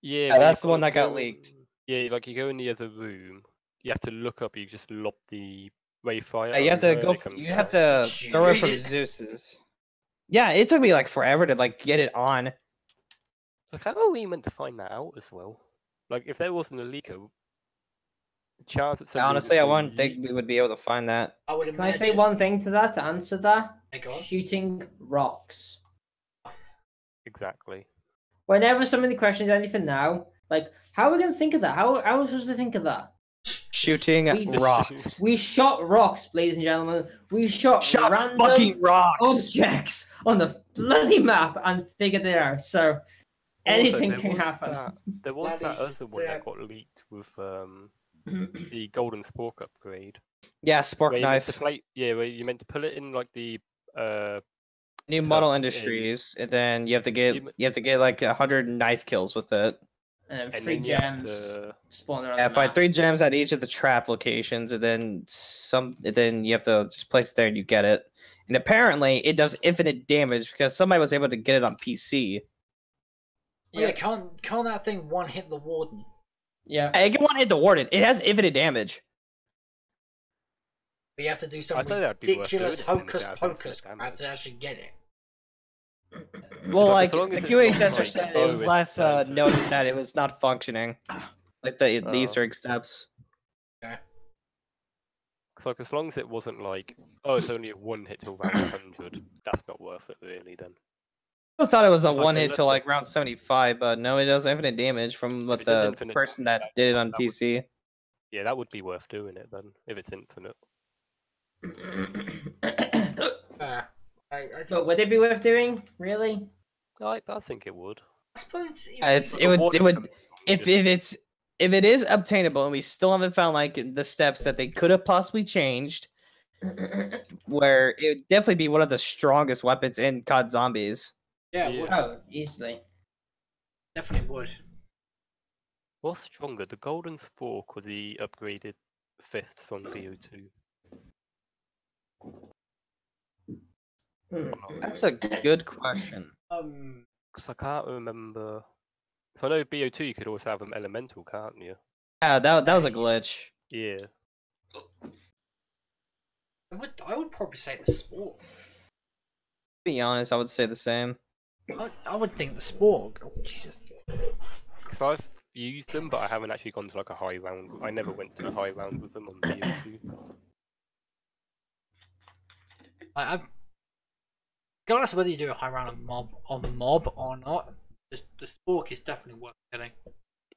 Yeah, Yeah, that's the one that got go leaked. Yeah, like you go in the other room, you have to look up. You just lob the Wayfire. Yeah, you have to over, go. it comes You down. have to throw it from Shit. Zeus's. Yeah, it took me like forever to like get it on. Like, how are we meant to find that out as well? Like, if there wasn't a leaker, the chance that somebody Honestly, would I go wouldn't think leak- we would be able to find that. I would Can I imagine. say one thing to that to answer that? Hey, go on. Shooting rocks. Exactly. Whenever somebody questions anything now, like, how are we going to think of that? How are we supposed to think of that? Shooting We- rocks. We shot rocks, ladies and gentlemen. We shot random fucking rocks. objects on the bloody map and figured it out. So anything Also, can happen. There was that Bloody other one that step. got leaked with the golden spork upgrade. Yeah, spork Where you meant to knife. where you meant to put it in like the New tuck model in. industries, and then you have to get You- like 100 knife kills with it. And and free then you have gems to spawn around Yeah, the find map. 3 gems at each of the trap locations, and then then you have to just place it there and you get it. And apparently, it does infinite damage because somebody was able to get it on PC. Yeah, can't that thing one hit the warden? Yeah. It can one hit the warden. It has infinite damage. But you have to do some I'd say that'd be worth ridiculous doing it, hocus and it has pocus infinite crap to damage. actually get it. Well, Like, like as long the as it's QA not tester like, said, oh, it was it's last expensive. noticed that it was not functioning, like the Oh. Easter egg steps. So like, as long as it wasn't like, oh, it's only a one hit till round 100, that's not worth it really. Then I thought it was a It's like, one hit unless till like it's- round 75, but no, it does infinite damage from what it does the infinite person damage, that did it on that would- PC. yeah, that would be worth doing it then if it's infinite. But would it be worth doing? Really? I think it would. I suppose It would if it is obtainable and we still haven't found like the steps that they could have possibly changed, where it would definitely be one of the strongest weapons in COD Zombies. yeah, Yeah. would. Oh, easily. Definitely would. What's stronger, the golden spork or the upgraded fists on BO2? That's a good question. Because I can't remember. So I know BO2 you could also have them elemental, can't you? Yeah, that was a glitch. Yeah. I would probably say the sport. To be honest, I would say the same. I would think the sport. Oh, Jesus. Because I've used them, but I haven't actually gone to like a high round. I never went to a high round with them on BO2. I've regardless of whether you do a high round on mob or not, the spork is definitely worth getting.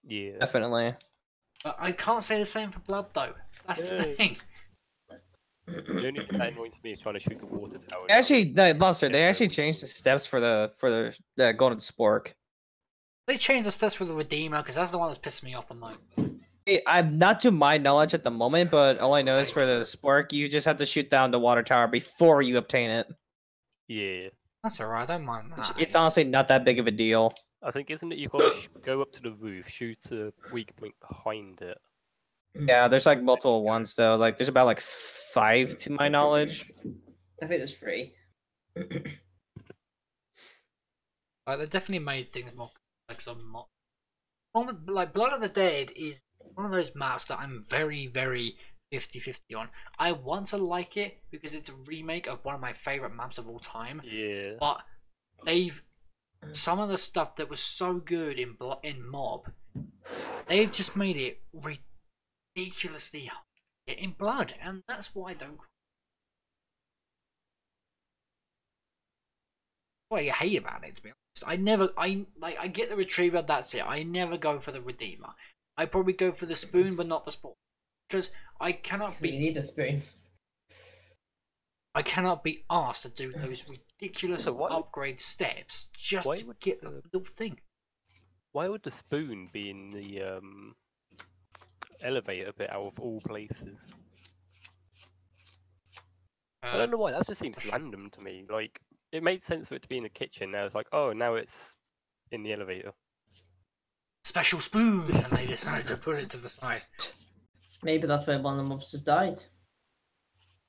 Yeah. Definitely. But I can't say the same for blood though. That's the thing. The only thing that annoys me is trying to shoot the water tower. Actually, no, Lobster, they actually changed the steps for the golden spork. They changed the stats for the Redeemer because that's the one that's pissing me off the most. I'm not to my knowledge at the moment, but all I know is for the spork, you just have to shoot down the water tower before you obtain it. Yeah. That's alright. I don't mind that. It's honestly not that big of a deal. I think, isn't it, you've got to go up to the roof, shoot a weak point behind it. Yeah, there's like multiple ones though. Like there's about like 5 to my knowledge. I think there's 3. They definitely made things more complex on mod. Like Blood of the Dead is one of those maps that I'm very, very 50-50 on. I want to like it because it's a remake of one of my favorite maps of all time. Yeah. But some of the stuff that was so good in Mob, they've just made it ridiculously hard in Blood, and that's why I don't. What I hate about it, to be honest. I get the Retriever, that's it. I never go for the Redeemer. I probably go for the Spoon, but not the Sport, because I cannot be. You need a spoon. I cannot be asked to do those ridiculous upgrade steps just to get the little thing. Why would the spoon be in the elevator bit out of all places? I don't know why. That just seems random to me. Like, it made sense for it to be in the kitchen. Now it's like, oh, now it's in the elevator. Special spoon, and they decided to put it to the side. Maybe that's where one of the mobsters died.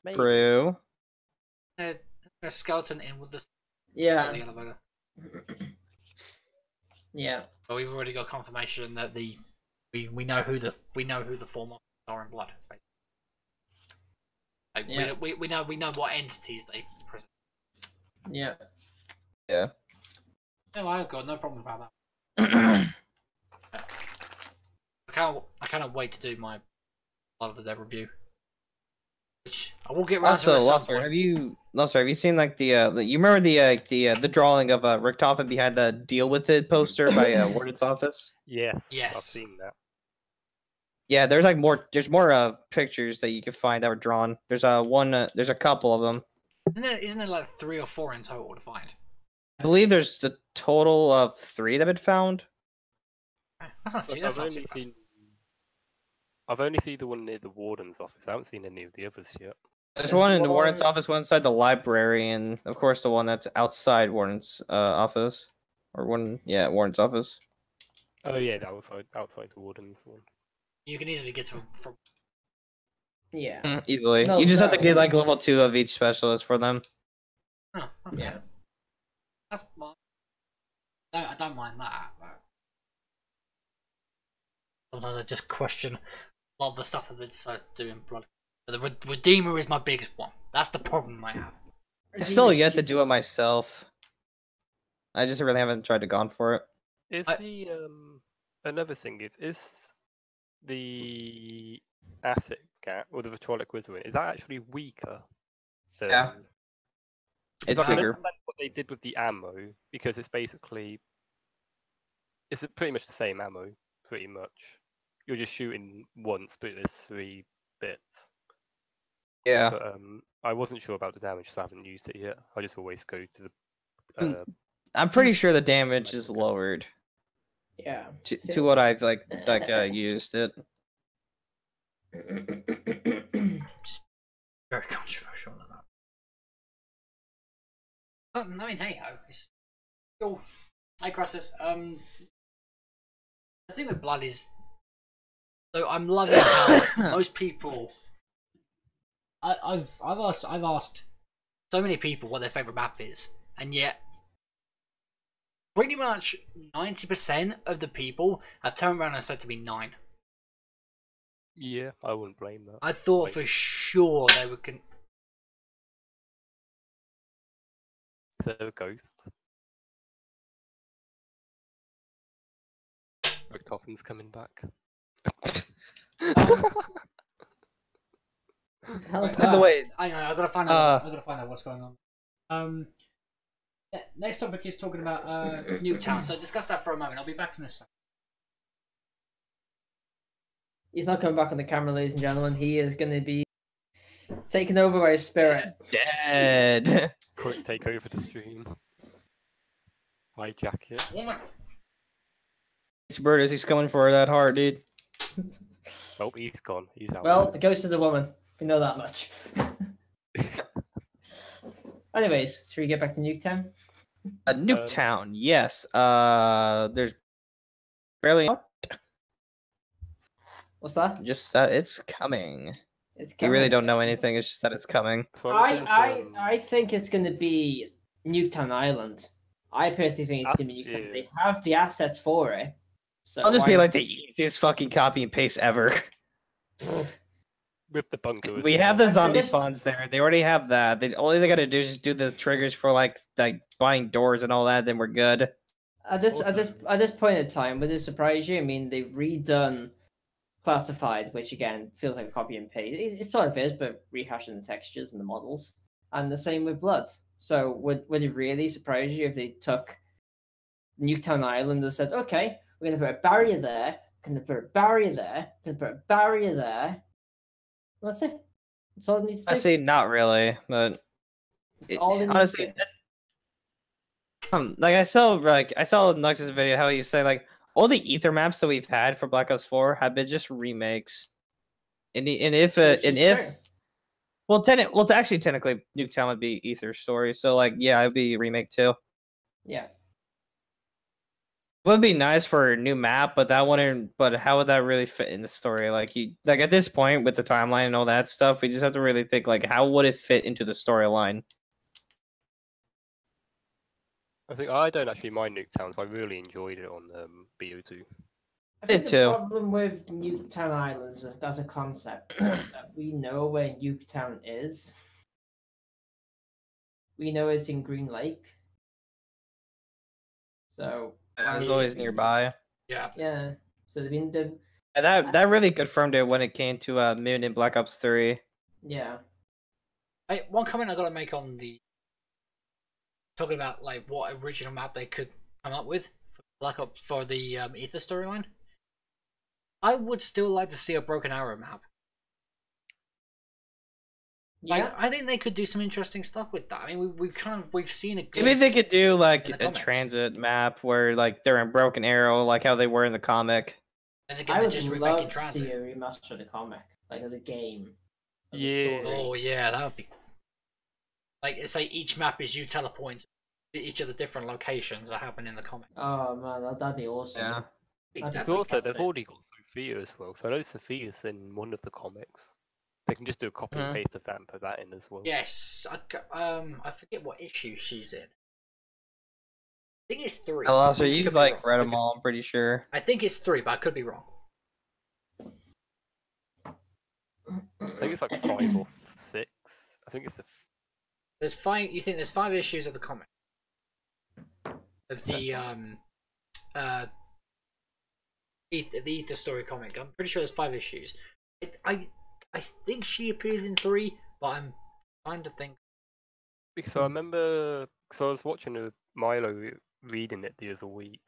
Maybe. True. A skeleton in with the Yeah. the elevator. Yeah. But we've already got confirmation that we know who the four monsters are in Blood. Like, Yeah. we know what entities they present. Yeah. Yeah. No, I've got no problem about that. I cannot wait to do my Blood of the Dead review. Which I will get around to Also, at some Lobster, point. have you seen like the you remember the drawing of Richtofen behind the "Deal with It" poster by Warden's office? Yes. Yes. I've seen that. Yeah, there's like more. There's more pictures that you can find that were drawn. There's there's a couple of them. Isn't there like 3 or 4 in total to find? I believe there's a total of 3 that have been found. That's not too. That's not too bad. I've only seen the one near the warden's office. I haven't seen any of the others yet. There's one in the Warden's office, one inside the library, and of course the one that's outside Warden's office, or Warden's office. Oh yeah, that was outside the warden's one. You can easily get to from. Yeah. Easily. No, you just have to no. get like level 2 of each specialist for them. Oh, okay. Yeah. That's fine. I don't mind that. But sometimes I just question a lot of the stuff that they decide to do in Blood. But the Redeemer is my biggest one. That's the problem I have. I still yet to do it myself. I just really haven't tried to gone for it. Is the another thing is the acid cat or the vitrolic withering, is that actually weaker? Yeah. It's I can bigger. understand what they did with the ammo because it's pretty much the same ammo, pretty much. You're just shooting once, but there's 3 bits. Yeah. But I wasn't sure about the damage, so I haven't used it yet. I just always go to the. I'm pretty sure the damage is lowered Yeah. to what I've used it. Very controversial on that. I mean, hey ho, it's still. Hi, Crosses. The thing with Blood is, though, I'm loving how most people. I've asked so many people what their favorite map is, and yet pretty much 90% of the people have turned around and said to me 9. Yeah, I wouldn't blame that. I thought for sure they would. Is there a ghost? Coffin's coming back. By the way, I gotta find out. I gotta find out what's going on. Next topic is talking about Nuketown. So discuss that for a moment. I'll be back in a second. He's not coming back on the camera, ladies and gentlemen. He is going to be taken over by a spirit. Dead. Quick, take over the stream. Hijack it. It's Brutus. He's coming for that heart, dude. Oh, he's gone. He's out. Well, the ghost is a woman. We know that much. Anyways, should we get back to Nuketown? Nuketown, yes. There's barely out. What's that? Just that it's coming. It's You really don't know anything. It's just that it's coming. I think it's going to be Nuketown Island. I personally think it's going to be Nuketown. Yeah. They have the assets for it. So I'll just be like the easiest fucking copy and paste ever. With the bunker. We have the zombie spawns there. They already have that. All they gotta do is just do the triggers for like buying doors and all that. Then we're good. At this point in time, would it surprise you? I mean, they've redone Classified, which again feels like a copy and paste. It sort of is, but rehashing the textures and the models, and the same with Blood. So would it really surprise you if they took Nuketown Island and said, "Okay, we're going to put a barrier there, we're going to put a barrier there, we're going to put a barrier there." That's it. That's all it needs to I do. say not really, but honestly, like I saw Nux's video how he said like all the ether maps that we've had for Black Ops 4 have been just remakes, actually technically Nuketown would be ether story, so like yeah, it'd be a remake too. Yeah. It would be nice for a new map, but that wouldn't. But how would that really fit in the story? Like at this point with the timeline and all that stuff, we just have to really think like how would it fit into the storyline. I think I don't actually mind Nuketown, so I really enjoyed it on BO2. I think It the too. problem with Nuketown Islands as a concept is that we know where Nuketown is. We know it's in Green Lake. So It was always nearby. Yeah. yeah. So they've been And that really confirmed it when it came to Moon in Black Ops 3. yeah. Hey, one comment I gotta make on the talking about like what original map they could come up with for Black Ops for the Ether storyline. I would still like to see a Broken Arrow map. Like, Yeah. I think they could do some interesting stuff with that. I mean, we've seen a glimpse. Maybe they could do like in the a comics. transit map where like they're in Broken Arrow, like how they were in the comic. And I again, would just love remaking to transit. see a remaster of the comic, like as a game. As a Yeah. story. Oh yeah, that would be like say each map is you teleporting to each of the different locations that happen in the comic. Oh man, that'd be awesome. Yeah. That'd be It's also they've fantastic. already got Sophia as well, so I know Sophia's in one of the comics. They can just do a copy and paste of that and put that in as well. Yes, I forget what issue she's in. I think it's 3. Also, you Could could be like wrong. read them all. I'm pretty sure. I think it's 3, but I could be wrong. I think it's like 5 or 6. I think it's the There's 5. You think there's 5 issues of the comic of the Ether story comic. I'm pretty sure there's 5 issues. I think she appears in 3, but I'm trying to think. because I remember because I was watching Milo reading it the other week,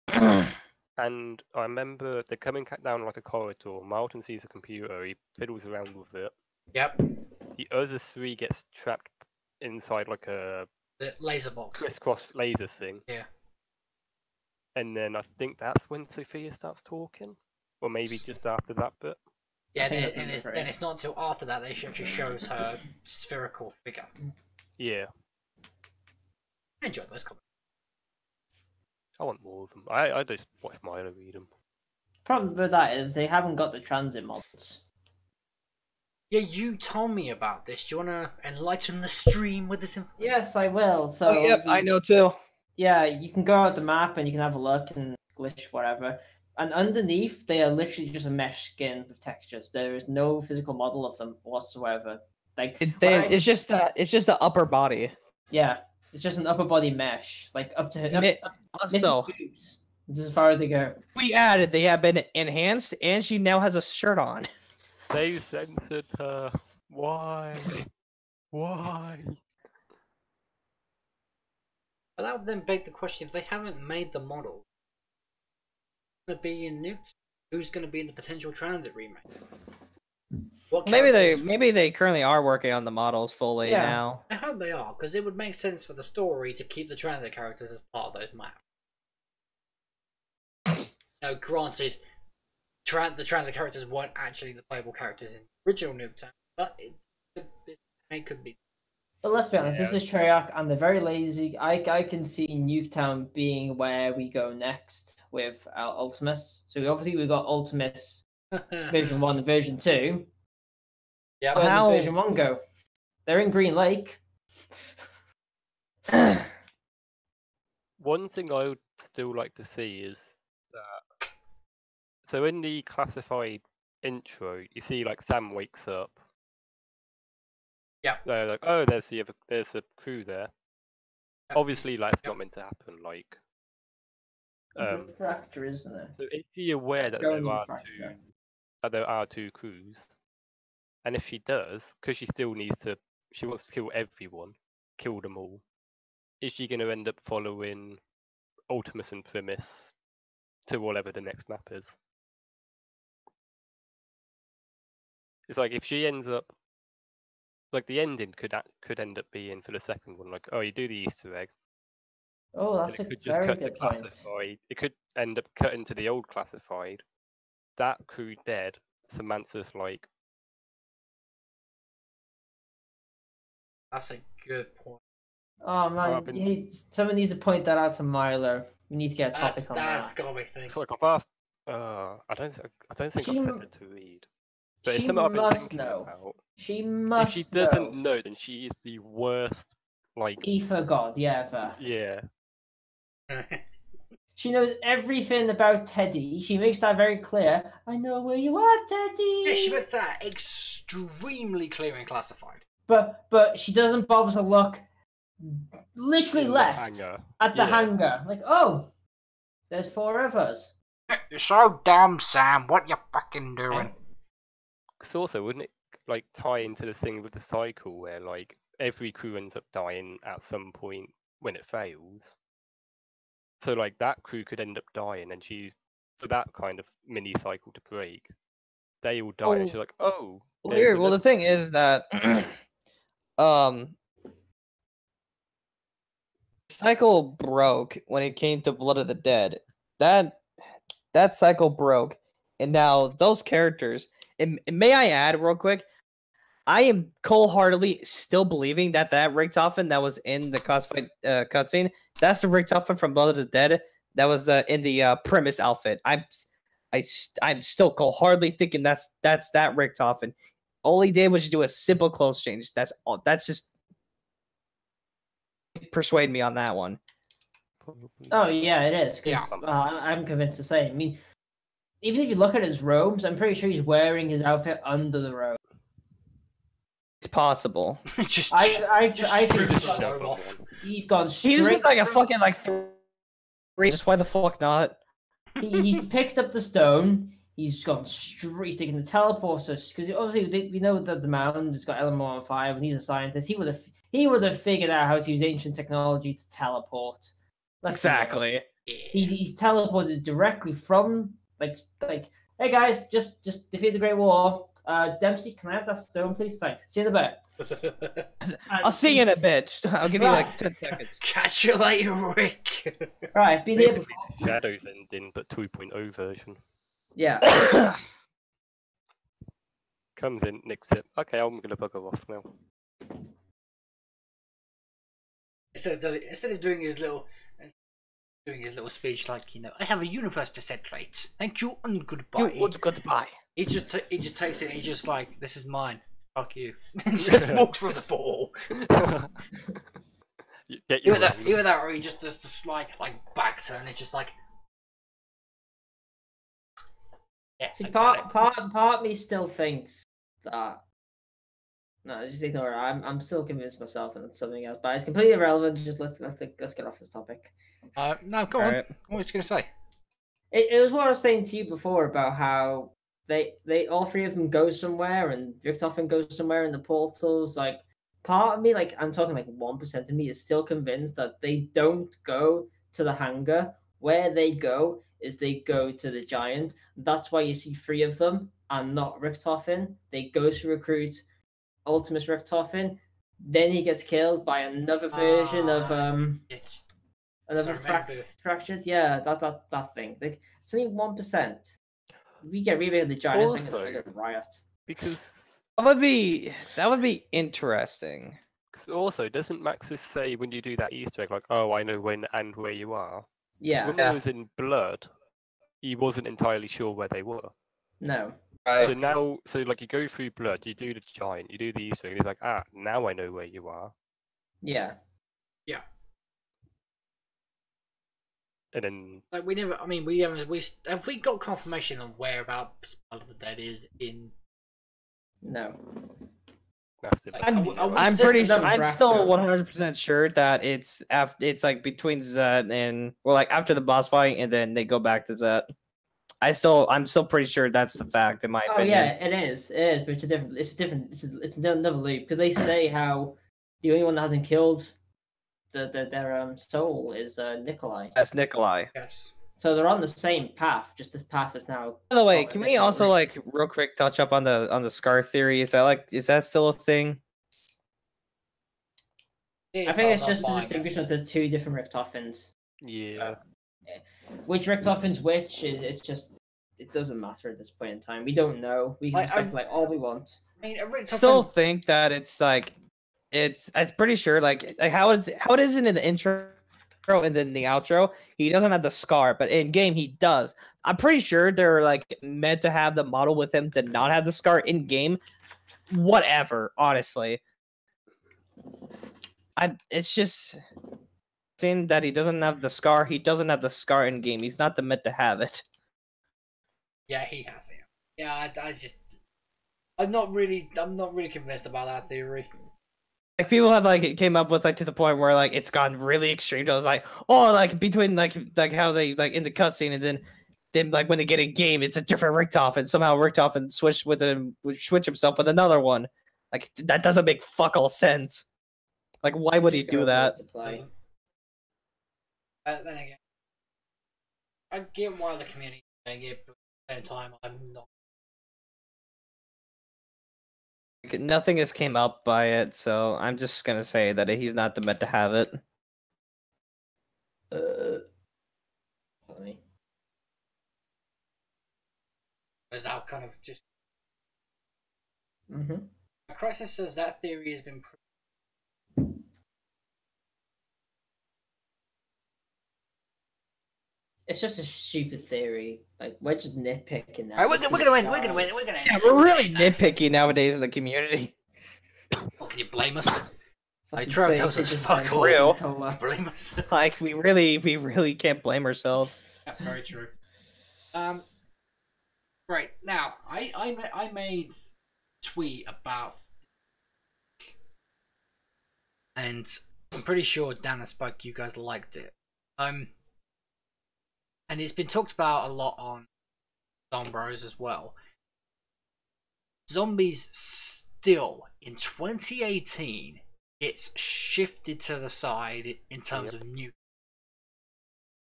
and I remember they're coming down like a corridor. Martin sees a computer, he fiddles around with it, Yep. the other 3 gets trapped inside like a The laser box. crisscross laser thing. Yeah. And then I think that's when Sophia starts talking, or maybe just after that bit. Yeah, I think that's and number then 3. it's not until after that that she actually shows her spherical figure. Yeah, I enjoyed those comments. I want more of them. I just watch Milo read them. Problem with that is they haven't got the transit models. Yeah, you told me about this. Do you want to enlighten the stream with this information? Yes, I will. So Oh, yep, I know too. yeah, you can go out the map and you can have a look and glitch whatever. And underneath, they are literally just a mesh skin with textures. There is no physical model of them whatsoever. Like It's just the upper body. yeah, it's just an upper body mesh, like up to missing Also, boobs. This is as far as they go. we added they have been enhanced, and she now has a shirt on. They censored her. Why? Why? But that would then beg the question: if they haven't made the model, who's going to be in Nuketown? Who's going to be in the potential Transit remake? What Maybe characters- they currently are working on the models fully Yeah. now. I hope they are, because it would make sense for the story to keep the Transit characters as part of those maps. Now, granted, the Transit characters weren't actually the playable characters in the original Nuketown, but it could be. But let's be honest, this Yeah. is Treyarch, and they're very lazy. I can see Nuketown being where we go next with our Ultimus. So obviously we've got Ultimus version 1 and version 2. Yeah, Where How- does version 1 go? They're in Green Lake. One thing I would still like to see is that. So in the classified intro, you see like Sam wakes up. Yeah. They're like, oh, there's a crew there. Obviously, that's Yep. not meant to happen. Like, It's a fracture, isn't it? so is she aware that Going there are two crews? And if she does, because she wants to kill everyone, kill them all. Is she going to end up following Ultimus and Primus to whatever the next map is? It's like if she ends up, like the ending could end up being for the second one, like, oh, you do the Easter egg, Oh, and that's a it could just very cut to good point. classified. It could end up cutting to the old classified. That crew dead. Samantha's like, That's a good point. Oh man, someone needs to point that out to Milo. We need to get a topic on That's that. got me thinking. it's like I've asked. I don't think She I've sent it to read. But it's she something I've been must thinking know. about. She If must she doesn't know. know, then she is the worst. Like, Ether God, yeah, ever. yeah. She knows everything about Teddy. She makes that very clear. I know where you are, Teddy. Yeah, she makes that extremely clear and classified. But she doesn't bother to look literally In the left hangar. at the Yeah. hangar. Like, oh, there's 4 of us. You're so dumb, Sam. What you fucking doing? Because also, wouldn't it like tie into the thing with the cycle where like every crew ends up dying at some point when it fails? So like that crew could end up dying, and for that kind of mini cycle to break, they all die, and she's like, oh. Well, the thing is that cycle broke when it came to Blood of the Dead. That cycle broke, and now those characters. And may I add real quick, I am cold-heartedly still believing that Richtofen that was in the classified cutscene, that's the Richtofen from Blood of the Dead that was in the Primus outfit. I'm still cold-heartedly thinking that's that Richtofen. All he did was just do a simple clothes change. That's all. That's just persuade me on that one. Oh yeah, it is. 'Cause, Yeah. I'm convinced the same. I mean, even if you look at his robes, I'm pretty sure he's wearing his outfit under the robe. It's possible. just I just think strip he's the got- robe off. he's gone He straight. just looks like a fucking like 3. Just why the fuck not? He's picked up the stone. He's gone straight. He's taken the teleporter because obviously we know that the mound has got element 1-5, and he's a scientist. He would have figured out how to use ancient technology to teleport. Let's be real. Exactly. He's teleported directly from like hey guys, just defeat the Great War. Dempsey, can I have that stone, please? Thanks. See you in a bit. I'll see you in a bit. I'll give you like 10 seconds. Catch you later, Rick. Right, been here Basically, before. Shadows Ending, but 2.0 version. Yeah. Comes in, nicks it. Okay, I'm gonna bugger off now. Instead of doing his little speech like, I have a universe to set. Thank you and goodbye. Goodbye. He just takes it and he's just like, this is mine. Fuck you. And just walks through the portal. Get your Either that or he just does the slight back turn. It's just like, yeah. See, part of me still thinks that. No, just ignore it. I'm still convinced myself and it's something else, but it's completely irrelevant. Just let's get off this topic. No, go on. Right. What were you gonna say? It was what I was saying to you before about how they all three of them go somewhere and Richtofen goes somewhere in the portals. Like, part of me, I'm talking 1% of me, is still convinced that they don't go to the hangar. Where they go is they go to the giant. That's why you see 3 of them and not Richtofen. They go to recruit Ultimus Richtofen. Then he gets killed by another version of fractured. Yeah, that thing. It's only 1%. We get rid of the giant. Also, I think it's a riot. Because That would be interesting. Because also, doesn't Maxis say when you do that Easter egg, oh, I know when and where you are? Yeah. When I was in Blood, he wasn't entirely sure where they were. No. Right. So now, you go through Blood, you do the giant, you do the Easter egg, and he's like, now I know where you are. Yeah. Yeah. And then Have we got confirmation on whereabouts Spell of the Dead is in? No. that's the I'm pretty sure. I'm still 100% sure that it's between Zed and after the boss fight, and then they go back to Zed. I'm still pretty sure that's the fact in my opinion. Yeah, it is, but it's another loop because they say how the only one that hasn't killed their soul is Nikolai. That's Nikolai. Yes. So they're on the same path. Just this path is now. By the way, can we also real quick touch up on the scar theory? Is that still a thing? I think it's just to distinguish that there's 2 different Richtofens. Yeah. Which Richtofen's which is just, it doesn't matter at this point in time. We don't know. We can speculate all we want. I mean, a Richtofen... Still think that it's I'm pretty sure how it is in the intro and then the outro. He doesn't have the scar, but in game he does. I'm pretty sure they're meant to have the model with him to not have the scar in game. Whatever, honestly. It's just saying that he doesn't have the scar. He doesn't have the scar in game. He's not meant to have it. Yeah, he has it. Yeah, I'm not really convinced about that theory. People have came up with to the point where it's gone really extreme. I was between how they in the cutscene and then when they get in game, it's a different Richtofen. Somehow Richtofen switch himself with another one. That doesn't make fuck all sense. Why would he do that? Then again, I get why the community is doing it, but at the same time, I'm not. Nothing has came up by it, so I'm just gonna say that he's not meant to have it. Is that kind of just? Mm-hmm. Crisis says that theory has been. It's just a stupid theory. We're just nitpicking now. Alright, we're gonna win. We're gonna win. Yeah, we're really nitpicky nowadays in the community. What can you blame us? Trevor tells us fuck all. Real. Blame us. We really can't blame ourselves. That's very true. Right now, I made a tweet about, and I'm pretty sure Dan and Spike, you guys liked it. And it's been talked about a lot on Zombros as well. Zombies still in 2018 it's shifted to the side in terms of new.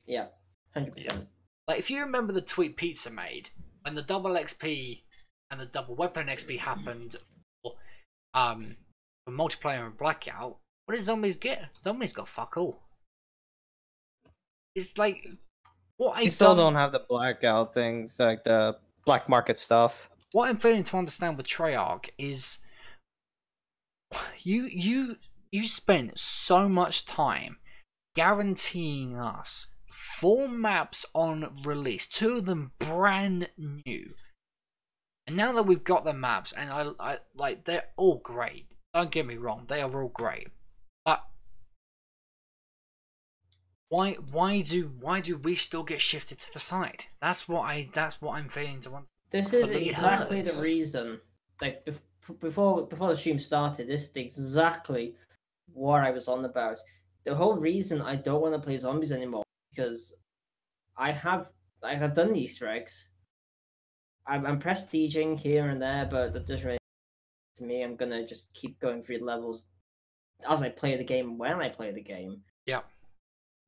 Yeah, 100%. If you remember the tweet Pizza made when the double XP and the double weapon XP happened for multiplayer and Blackout, what did zombies get? Zombies got fuck all. It's like what You still don't have the blackout things, like the black market stuff. What I'm failing to understand with Treyarch is you spent so much time guaranteeing us 4 maps on release, 2 of them brand new. And now that we've got the maps, and I like, they're all great. Don't get me wrong, they are all great. But why do we still get shifted to the side? That's what I'm failing to understand. This is exactly the reason. Like before the stream started, this is exactly what I was on about. The whole reason I don't want to play zombies anymore because I've done the Easter eggs. I'm prestiging here and there, but that doesn't really to me. I'm gonna just keep going through the levels as I play the game when I play the game. Yeah.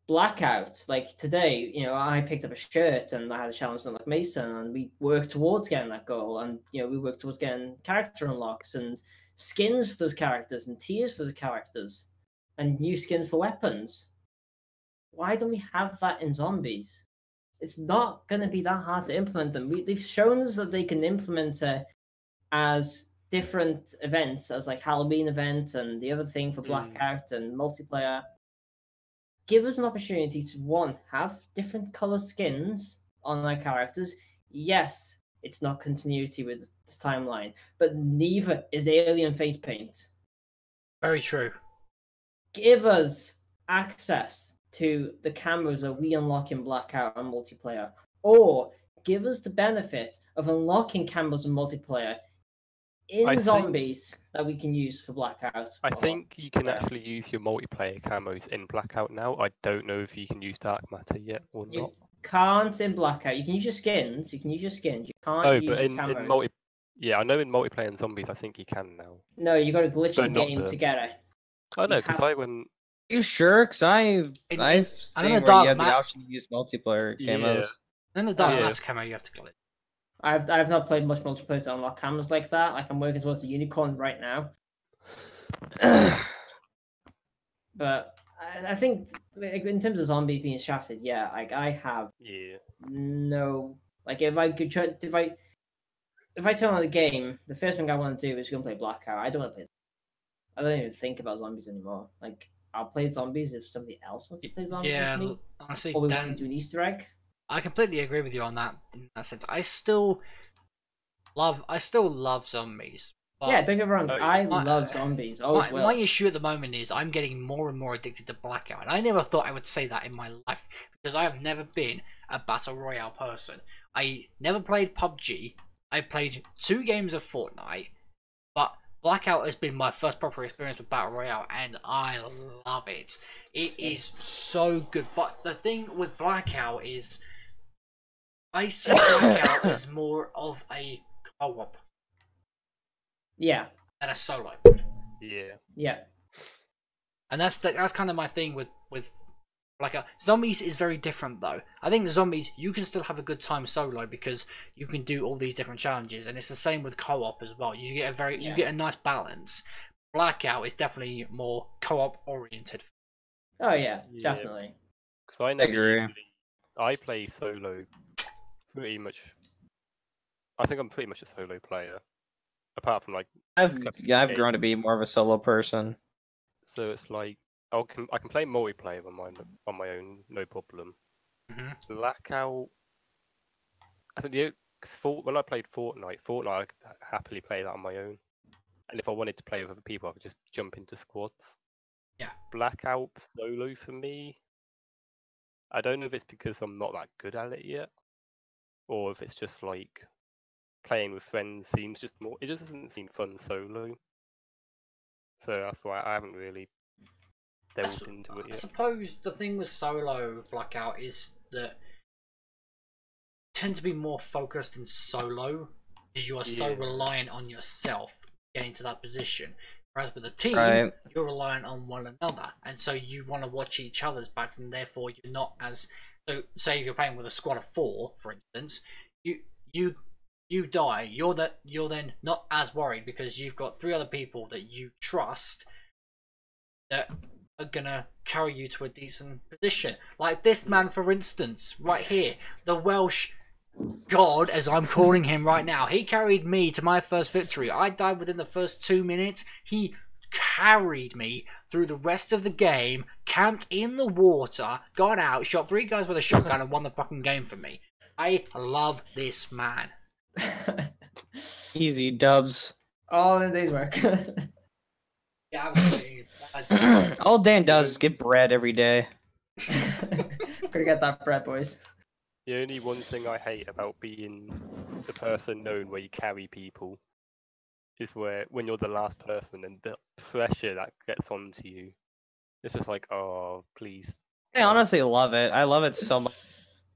Blackout, like today, I picked up a shirt and I had a challenge done like Mason, and we worked towards getting that goal, and we worked towards getting character unlocks and skins for those characters and tiers for the characters and new skins for weapons. Why don't we have that in zombies? It's not going to be that hard to implement them. They've shown us that they can implement it as different events, as like Halloween event and the other thing for Blackout and multiplayer. Give us an opportunity to, one, have different color skins on our characters. Yes, it's not continuity with the timeline, but neither is alien face paint. Very true. Give us access to the cameras that we unlock in Blackout and multiplayer, or give us the benefit of unlocking cameras and multiplayer in zombies that we can use for Blackout. I think you can actually use your multiplayer camos in Blackout now. I don't know if you can use dark matter yet or not. Can't in Blackout. You can use your skins. You can't use your but camos. Yeah, I know in multiplayer and zombies, I think you can now. No, you got to glitch the game to get it. I know, because I went. Are you sure? Because I've seen where you have the option to use multiplayer camos. In the dark matter camo, you have to glitch. I've not played much multiplayer to unlock cameras like that. Like I'm working towards the unicorn right now. But I think in terms of zombies being shafted, like I have no like if I turn on the game, the first thing I want to do is go and play Blackout. I don't want to play. I don't even think about zombies anymore. Like I'll play zombies if somebody else wants to play zombies with me. Honestly, or we want to do an Easter egg. I completely agree with you on that. In that sense, I still love zombies. Don't get me wrong. I love zombies. My issue at the moment is I'm getting more and more addicted to Blackout. And I never thought I would say that in my life because I have never been a battle royale person. I never played PUBG. I played 2 games of Fortnite, but Blackout has been my first proper experience with battle royale, and I love it. It is so good. But the thing with Blackout is, I see Blackout as more of a co-op. Yeah. And a solo. Yeah. And that's kind of my thing with Blackout. Zombies is very different though. I think zombies, you can still have a good time solo because you can do all these different challenges, and it's the same with co-op as well. You get you get a nice balance. Blackout is definitely more co-op oriented. Oh yeah, definitely. Because I agree. I play solo pretty much. I think I'm pretty much a solo player, apart from like I've grown to be more of a solo person. So it's like I can play multiplayer on my own, no problem. Blackout. I think when I played Fortnite, I could happily play that on my own, and if I wanted to play with other people, I could just jump into squads. Yeah. Blackout solo for me. I don't know if it's because I'm not that good at it yet, or if it's just like playing with friends seems just more. It just doesn't seem fun solo. So that's why I haven't really delved into it yet. I suppose the thing with solo Blackout is that you tend to be more focused in solo because you are so reliant on yourself getting to that position. Whereas with a team, you're reliant on one another, and so you want to watch each other's backs, and therefore you're not as. So, say if you're playing with a squad of 4, for instance, you you die, you're then not as worried because you've got 3 other people that you trust that are gonna carry you to a decent position. Like this man, for instance, right here, the Welsh God, as I'm calling him right now. He carried me to my first victory. I died within the first 2 minutes. He carried me through the rest of the game, camped in the water, got out, shot 3 guys with a shotgun, and won the fucking game for me. I love this man. Easy dubs. All in a day's work. Yeah, absolutely. All Dan does is get bread every day. Gotta get that bread, boys. The only one thing I hate about being the person known where you carry people is when you're the last person and the pressure that gets onto you. It's just like, oh, please. I honestly love it. I love it so much.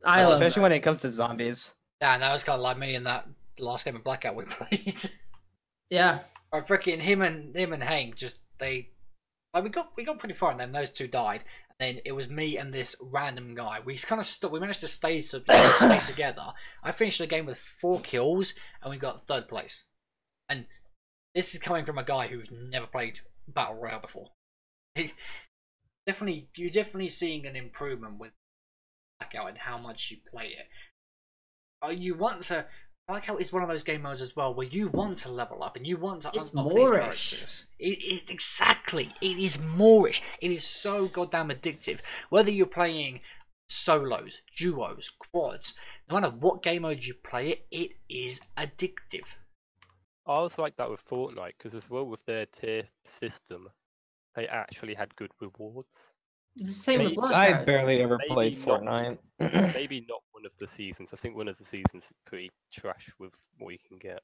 I love Especially that. when it comes to zombies. Yeah, that was kind of like me in that last game of Blackout we played. Yeah. Or freaking him and Hank just we got pretty far, and then those 2 died. And then it was me and this random guy. We kind of we managed to stay together. I finished the game with 4 kills, and we got 3rd place. And this is coming from a guy who's never played Battle Royale before. You're definitely seeing an improvement with Blackout and how much you play it. You want to. Blackout is one of those game modes as well where you want to level up and you want to unlock these characters. Exactly. It is moreish. It is so goddamn addictive. Whether you're playing solos, duos, quads, no matter what game mode you play it is addictive. I also like that with Fortnite because as well with their tier system, they actually had good rewards. It's the same with Blackout. I barely ever Maybe played not. Fortnite. Maybe not one of the seasons. I think one of the seasons is pretty trash with what you can get.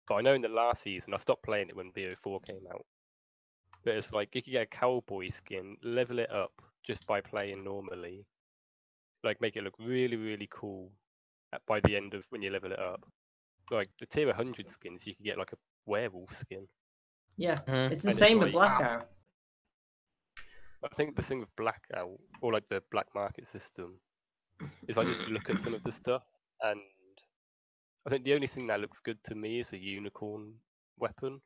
But I know in the last season, I stopped playing it when BO4 came out. But it's like you could get a cowboy skin, level it up just by playing normally. Like make it look really, really cool by the end of when you level it up. Like the tier 100 skins, you could get like a werewolf skin. Yeah, it's the And same it's with like- Blackout. I think the thing with Blackout, or like the black market system, is I just look at some of the stuff, and I think the only thing that looks good to me is a unicorn weapon.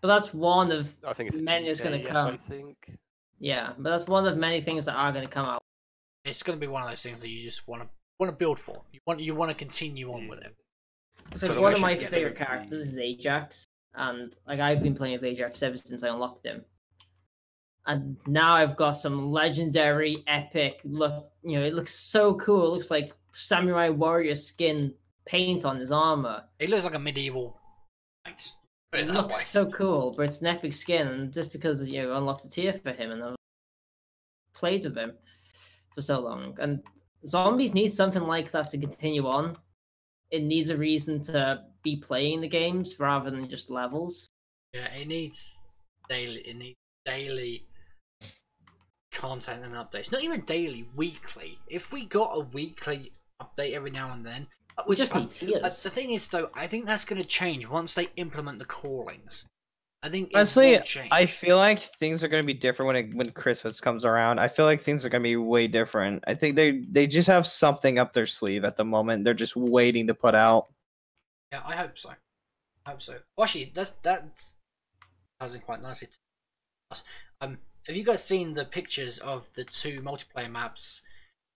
But that's one of I think it's a many that's going to GKS, come. I think. Yeah, but that's one of many things that are going to come out. It's going to be one of those things that you just want to build for. You want to continue on with it. So So one we of my should get favorite everything. characters is Ajax, and like I've been playing with Ajax ever since I unlocked him. And now I've got some legendary, epic look. You know, it looks so cool. It looks like samurai warrior skin paint on his armor. It looks like a medieval knight. Put It it that looks way. so cool, but it's an epic skin, and just because you unlocked a tier for him, and I've played with him for so long, and zombies need something like that to continue on. It needs a reason to be playing the games rather than just levels. Yeah, it needs daily content and updates. Not even daily, weekly. If we got a weekly update every now and then, We just need tiers. the thing is, though, I think that's going to change once they implement the callings. I think it Honestly, will change. I feel like things are gonna be different when Christmas comes around. I feel like things are gonna be way different. I think they just have something up their sleeve at the moment. They're just waiting to put out. Yeah, I hope so. Well, actually, that ties in quite nicely to us. Have you guys seen the pictures of the 2 multiplayer maps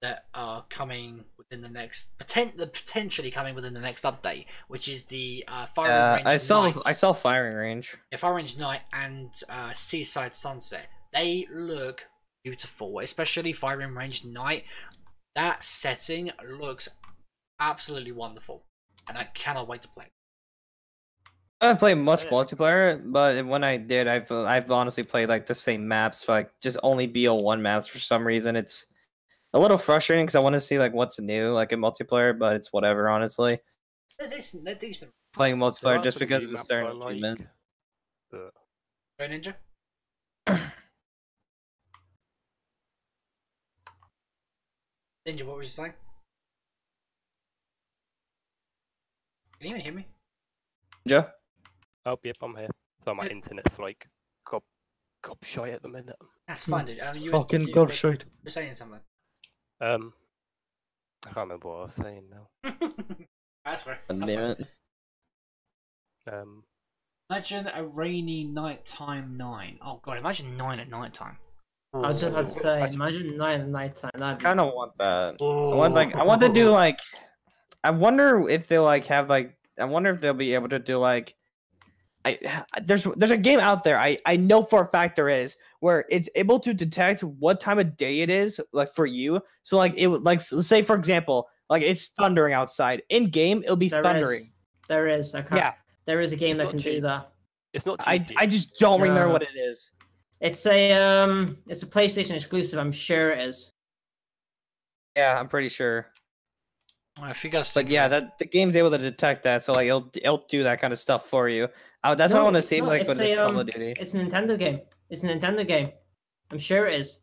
that are coming within the next potentially coming within the next update, which is the Firing Range I saw Night. Firing Range. Yeah, Firing Range Night and Seaside Sunset. They look beautiful, especially Firing Range Night. That setting looks absolutely wonderful, and I cannot wait to play it. I haven't played much multiplayer, but when I did, I've honestly played like the same maps for like just only BO1 maps for some reason. It's a little frustrating because I want to see like what's new like in multiplayer, but it's whatever honestly. They're decent. Playing There multiplayer are just some because new of a maps I certain like, achievement. but Go Ninja. Ninja, what were you saying? Can you even hear me? Joe? oh yep, I'm here. So my internet's like gobshite at the minute. That's fine, dude. Fucking you're gobshite. saying something. I can't remember what I was saying now. That's fair. God That's damn fair. it. Imagine a rainy nighttime 9. Oh god, imagine 9 at nighttime. I was just about to say, I- imagine 9 at night time. I That'd be... kind of want that. Oh. I want to do like. I wonder if they like have like. I wonder if they'll be able to do like. There's a game out there. I know for a fact there is where it's able to detect what time of day it is like for you. So like it would like let's say for example like it's thundering outside in game it'll be thundering. There is. I can't. Yeah. There is a game It's that not can do cheap. that. It's not I GTA. just don't remember No. what it is. It's a PlayStation exclusive. I'm sure it is. Yeah, I'm pretty sure. If you guys But think yeah, of it, that the game's able to detect that, so like it'll do that kind of stuff for you. That's what I No, want to it's see not. like It's with a, Call of Duty. It's a Nintendo game. It's a Nintendo game. I'm sure it is.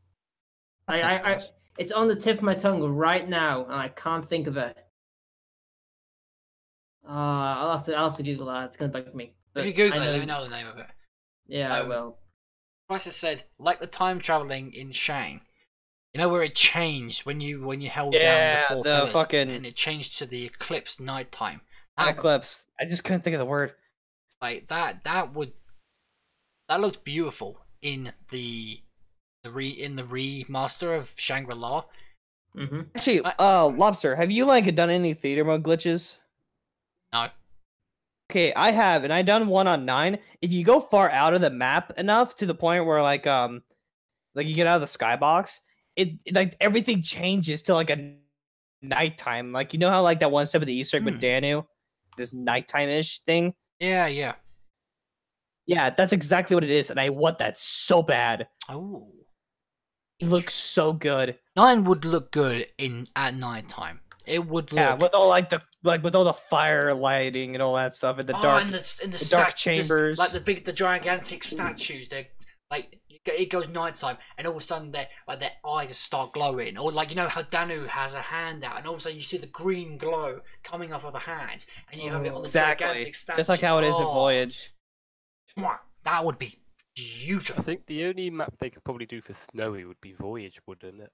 That's not surprising. It's on the tip of my tongue right now, and I can't think of it. I'll have to Google that. It's gonna bug me. if you But Google I it, let me know the name of it. Yeah, I will. Price has said, like the time traveling in Shang. You know where it changed when you held down Yeah, the 4 the pillars, fucking- and it changed to the eclipse nighttime. Eclipse. I just couldn't think of the word. Like that looked beautiful in the remaster of Shangri-La. Mm-hmm. Actually, Lobster, have you like done any theater mode glitches? No. Okay, I have, and I done one on 9. If you go far out of the map enough to the point where like you get out of the skybox, it like everything changes to like a nighttime. Like you know how like that one step of the Easter egg with Danu, this nighttime-ish thing. Yeah. Yeah, that's exactly what it is, and I want that so bad. Oh. It looks so good. 9 would look good at nighttime. It would look. Yeah, with all with all the fire lighting and all that stuff in the dark. And the the dark chambers. like the gigantic statues. They're like it goes nighttime, and all of a sudden their eyes start glowing, or like you know how Danu has a hand out, and all of a sudden you see the green glow coming off of the hand, and you have it on the gigantic statue. Just like how it is in Voyage. That would be I beautiful. think the only map they could probably do for snowy would be Voyage, wouldn't it?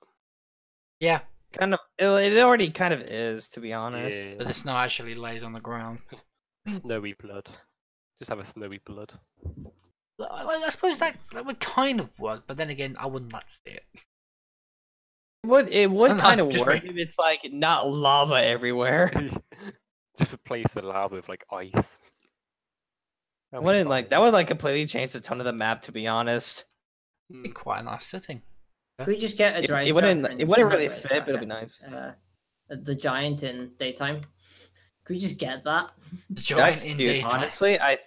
Yeah, Kind of. It already kind of is, to be honest. Yeah. but the snow actually lays on the ground. Snowy blood. Just have a snowy blood. I suppose that would kind of work, but then again, I wouldn't like to see it. It would No, kind of just work me. if it's like not lava everywhere. Just replace the lava with like ice. That would like completely change the tone of the map, to be honest. Hmm. It'd be quite a nice setting. Could we just get a It drive? wouldn't tracker it wouldn't not really drive fit, but it'd be tracker, nice. The giant in daytime. Could we just get that? The giant in Dude, daytime. honestly, I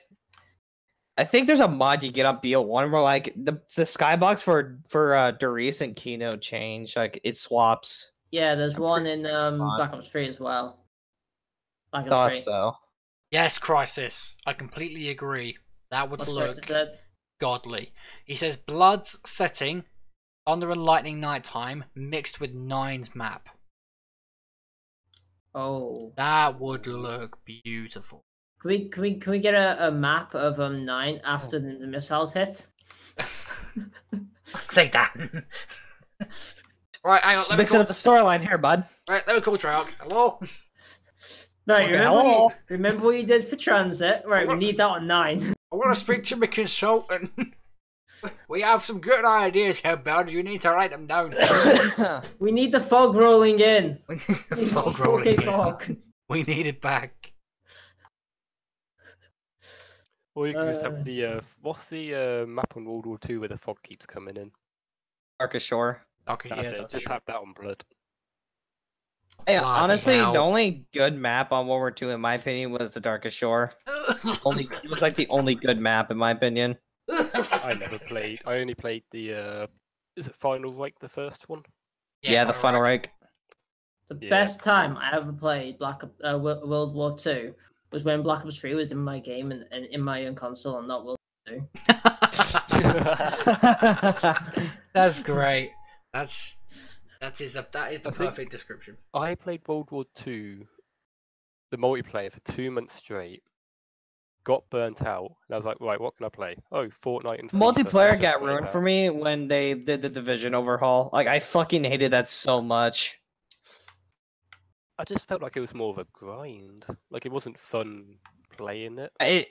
think there's a mod you get on BO1 where like the skybox for Doris and Kino change, like it swaps. Yeah, there's I'm one pretty in sure it's on. Black Ops 3 as well. Black Ops Thought 3. so. Yes, Crisis. I completely agree. That would What's look Chris said? godly. He says Blood's setting, Thunder and Lightning Nighttime, mixed with 9's map. Oh. That would look beautiful. Can we get a map of 9 after the missiles hit? Say that. Right, hang on. Just Let me mixing call. up the storyline here, bud. Right, let me call Treyarch. Hello. No, Okay, remember, hello? remember what you did for transit? Right, we need that on 9. I want to speak to my consultant. We have some good ideas here, Bud. You need to write them down. We need the fog rolling in. We need We need fog 4K rolling in. fog. We need it back. Or you can just have the what's the map on World War II where the fog keeps coming in? Darkest Shore. Okay, That's yeah, it. that's Just true. have that on Blood. Hey, Bloody honestly, hell. the only good map on World War II, in my opinion, was the Darkest Shore. It was like the only good map, in my opinion. I never played. I only played the. Is it Final Reich, the first one? Yeah, the Final Reich. The Yeah. best time I ever played World War II was when Black Ops 3 was in my game and in my own console and not World War II. That's great. That is the I think- perfect description. I played World War II, the multiplayer, for 2 months straight. Got burnt out, and I was like, right, what can I play? Oh, Fortnite and FIFA. Multiplayer Let's got play ruined that. for me when they did the Division overhaul. Like, I fucking hated that so much. I just felt like it was more of a grind. Like it wasn't fun playing it.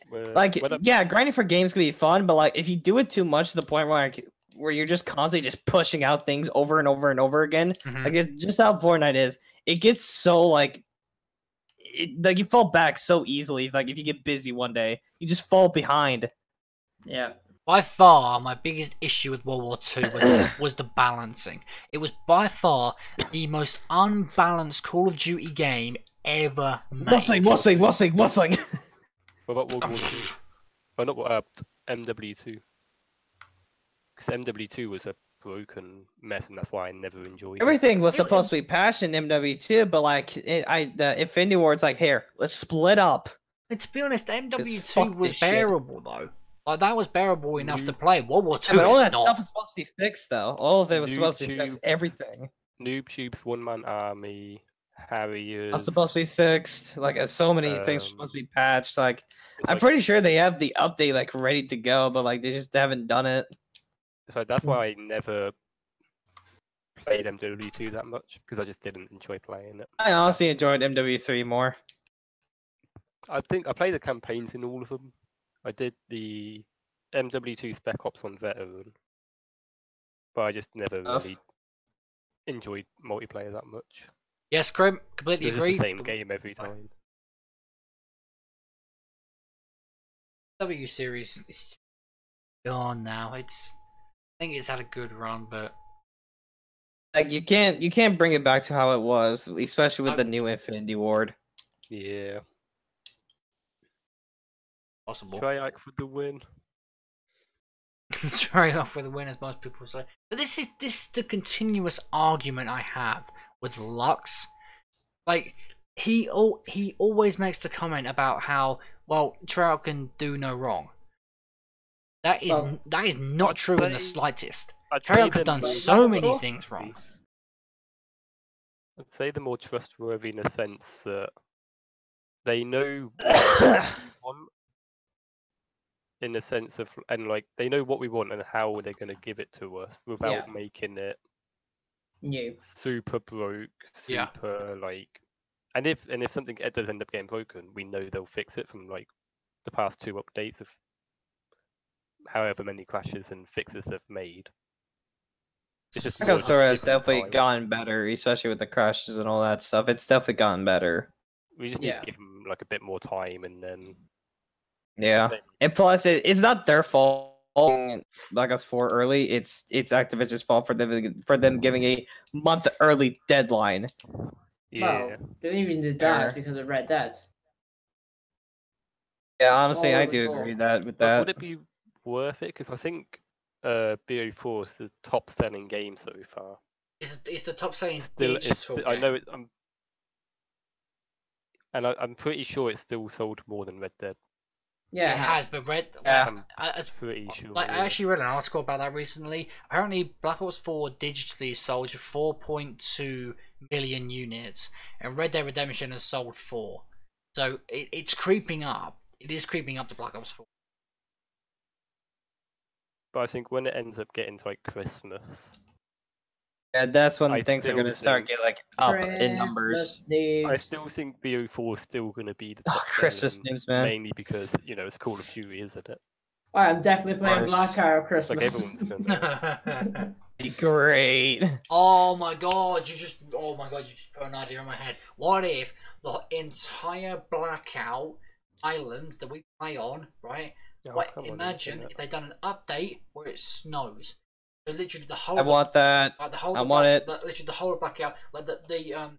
Yeah, grinding for games can be fun, but like if you do it too much to the point where you're just constantly just pushing out things over and over and over again, like it's just how Fortnite is. It gets so like you fall back so easily. Like if you get busy one day, you just fall behind. Yeah. By far, my biggest issue with World War II was the balancing. It was by far the most unbalanced Call of Duty game ever made. Wussing. What about World War II? Oh, not MW2. Because MW2 was a broken mess, and that's why I never enjoyed it. Everything was supposed to be passion in MW2, but like the Infinity Ward's like, here, let's split up. And to be honest, MW2 was bearable though. Like that was bearable enough to play. World War II, but all that not. stuff was supposed to be fixed, though. All of it was supposed to be fixed. Everything. Noob Tube's one-man army, Harriers. Was supposed to be fixed. Like so many things were supposed to be patched. Like I'm pretty sure they have the update like ready to go, but like they just haven't done it. So that's why I never played MW2 that much, because I just didn't enjoy playing it. I honestly enjoyed MW3 more. I think I played the campaigns in all of them. I did the MW2 Spec Ops on Veteran, but I just never really enjoyed multiplayer that much. Yes, Grim, completely agree. It's the same game every time. W series is gone now. I think it's had a good run, but like you can't bring it back to how it was, especially with the new Infinity Ward. Yeah. Possible. Try out for the win. Try off for the win, as most people say. But this is the continuous argument I have with Lux. Like he always makes the comment about how Treyarch can do no wrong. That is not true in the slightest. Treyarch has done so many things wrong. I'd say they're more trustworthy in a sense that they know what we want, in the sense of, and like they know what we want and how they're going to give it to us without making it new, super broke, super like. And if something does end up getting broken, we know they'll fix it from like the past 2 updates of however many crashes and fixes they've made. It's just has definitely gotten better, especially with the crashes and all that stuff. It's definitely gotten better. We just need to give them like a bit more time, and then. Yeah, and plus it's not their fault. Like us for early, it's Activision's fault for them giving a month early deadline. Yeah, well, they didn't even do that because of Red Dead. Yeah, honestly, I do agree with that. Would it be worth it? Because I think BO4 is the top-selling game so far. It's the top-selling digital game. I know it. I'm pretty sure it's still sold more than Red Dead. Yeah, it has, but I'm pretty sure. Like, I actually read an article about that recently. Apparently, Black Ops 4 digitally sold 4.2 million units, and Red Dead Redemption has sold 4. So it's creeping up. It is creeping up to Black Ops 4. But I think when it ends up getting to like Christmas, that's when things are going to start getting like up in numbers. I still think BO4 is still going to be the top Christmas news, man. Mainly because it's Call of Duty, isn't it? I'm definitely playing Black Arrow Christmas. Like everyone's gonna. Great. Oh my god! You just put an idea in my head. What if the entire Blackout island that we play on, right? Imagine if they'd done an update where it snows. So literally the whole. I want that. Like the whole I want it. Literally the whole of Blackout, like the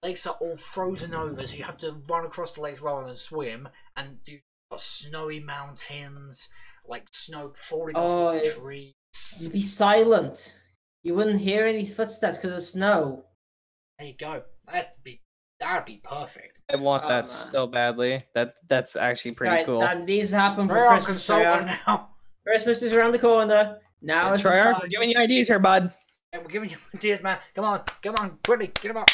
lakes are all frozen over, so you have to run across the lakes rather than swim, and you've got snowy mountains, like snow falling off the trees. You'd be silent. You wouldn't hear any footsteps because of snow. There you go. That'd be perfect. I want that so badly. That's actually pretty cool. That needs to happen for Christmas. Now. Christmas is around the corner. Now it's Treyarch, we're giving you ideas here, bud. Yeah, we're giving you ideas, man. Come on, quickly, get them up.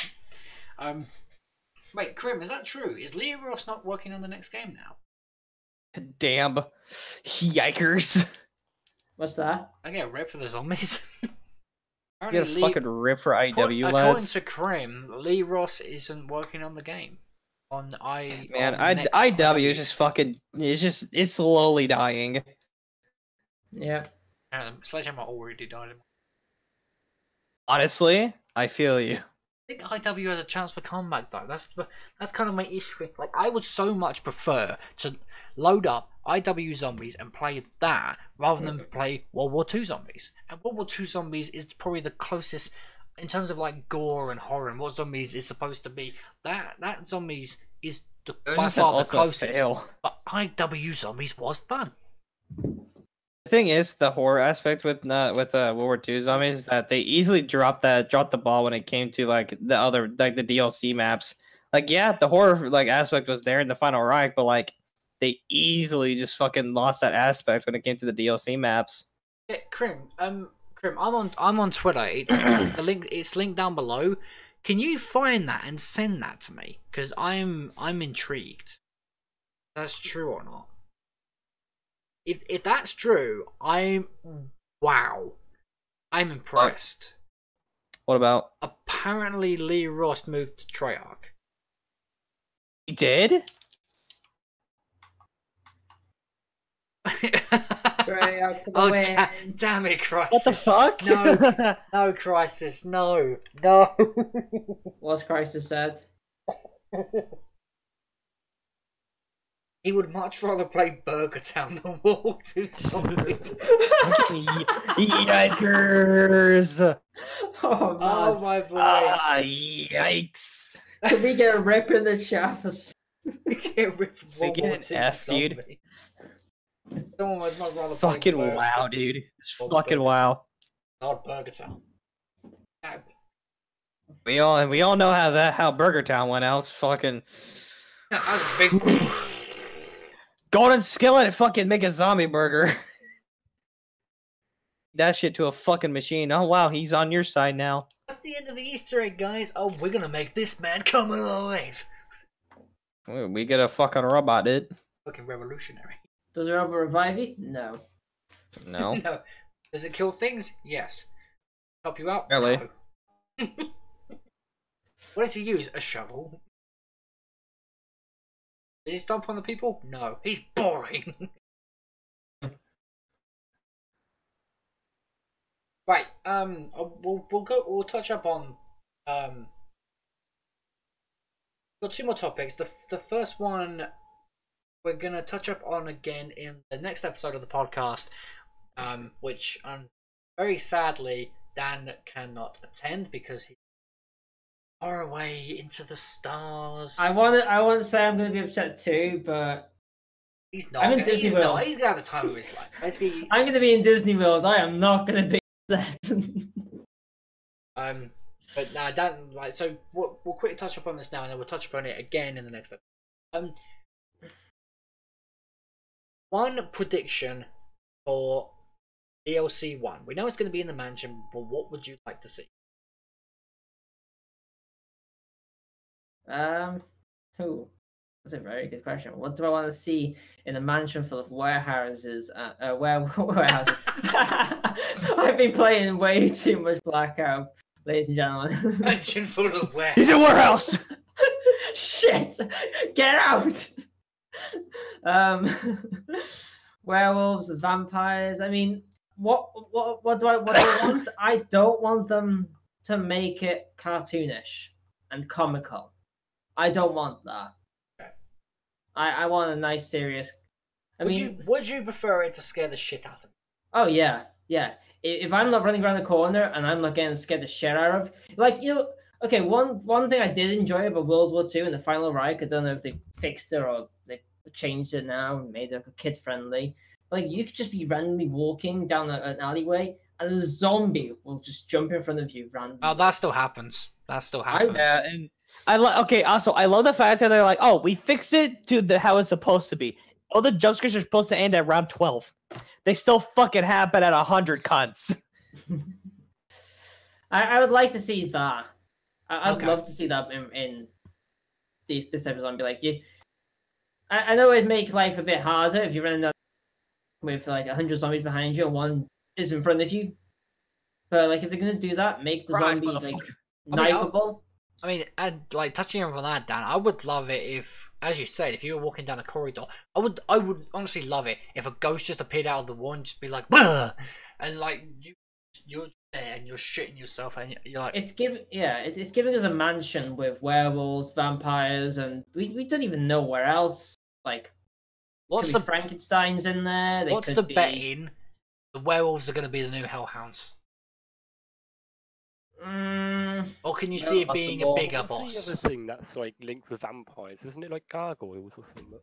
Wait, Krim, is that true? Is Leo Ross not working on the next game now? Damn, yikers! What's that? I get ripped for the zombies. Get a Apparently fucking rip for IW, according lads. to Krim, Lee Ross isn't working on the game. On Man, on next IW is just fucking. It's slowly dying. Yeah. Sledgehammer already died. Honestly, I feel you. I think IW has a chance for comeback though. That's kind of my issue. Like I would so much prefer to load up IW Zombies and play that rather than play World War II Zombies. And World War II Zombies is probably the closest in terms of like gore and horror and what Zombies is supposed to be. That Zombies is by far the closest. Fail. But IW Zombies was fun. The thing is, the horror aspect with World War II Zombies is that they easily dropped the ball when it came to like the other like the DLC maps. Like yeah, the horror like aspect was there in the Final Reich, but like they easily just fucking lost that aspect when it came to the DLC maps. Yeah, Krim, I'm on Twitter. It's the link. It's linked down below. Can you find that and send that to me? Because I'm intrigued. If that's true or not? If that's true, I'm impressed. What about? Apparently, Lee Ross moved to Treyarch. He did? Treyarch for the win. Damn it, Crisis! What the fuck? No, no, Crisis, no. What's Crisis said? He would much rather play Burger Town than World War II Zombie. Yikers! Oh my boy! Yikes! Can we get a rip in the chat for... Get ripped from World War II F, dude. Zombie. Someone would much rather play Fucking Burger wow, dude. Fucking wow. Not Burger Town. We all know how Burger Town went out. It's fucking That was a big. golden skillet and fucking make a zombie burger. That shit to a fucking machine. Oh wow, he's on your side now. That's the end of the Easter egg, guys. Oh, we're gonna make this man come alive. We get a fucking robot, dude. Fucking revolutionary. Does the robot revive you? No. No. No. Does it kill things? Yes. Help you out? Really? No. What does he use? A shovel. Does he stomp on the people? No. He's boring. Right. We'll touch up on got two more topics. The first one we're gonna touch up on again in the next episode of the podcast, which very sadly Dan cannot attend because he's far away into the stars. I want to say I'm going to be upset too, but he's not. I'm in Disney World. He's gonna have the time of his life. Basically, I'm going to be in Disney World. I am not going to be upset. But now Dan, right? So we'll quickly touch up on this now, and then we'll touch upon it again in the next episode. One prediction for DLC 1. We know it's going to be in the mansion, but what would you like to see? Ooh, that's a very good question. What do I want to see in a mansion full of warehouses? Warehouses. I've been playing way too much Blackout, ladies and gentlemen. Mansion full of warehouses. He's a warehouse. Shit! Get out! Werewolves, vampires. I mean, what do I want? I don't want them to make it cartoonish and comical. I don't want that. Okay. I want a nice, serious. Would you prefer it to scare the shit out of you? Oh yeah. If I'm not running around the corner and I'm not getting scared the shit out of, like, you know, okay, one thing I did enjoy about World War II and the Final Reich, I don't know if they fixed it or they changed it now and made it kid friendly. Like, you could just be randomly walking down an alleyway and a zombie will just jump in front of you randomly. Oh, that still happens. Yeah, and I love the fact that they're like, oh, we fix it to how it's supposed to be. All the jump scares are supposed to end at round 12. They still fucking happen at 100 cunts. I would like to see that. I'd Okay. love to see that in this episode and be like, I know it'd make life a bit harder if you're running up with like 100 zombies behind you and one is in front of you. But like, if they're gonna do that, make the Surprise, zombie like motherfucker. knifeable. I mean, and like touching on that, Dan, I would love it if, as you said, if you were walking down a corridor, I would honestly love it if a ghost just appeared out of the wall and just be like, "Bah!" And like you're there and you're shitting yourself and you're like, It's giving us a mansion with werewolves, vampires, and we don't even know where else. Like, what's could the be Frankenstein's in there? what's the betting? The werewolves are going to be the new hellhounds, or can you see it being a possible. bigger What's the boss? other thing that's like linked with vampires? Isn't it like gargoyles or something?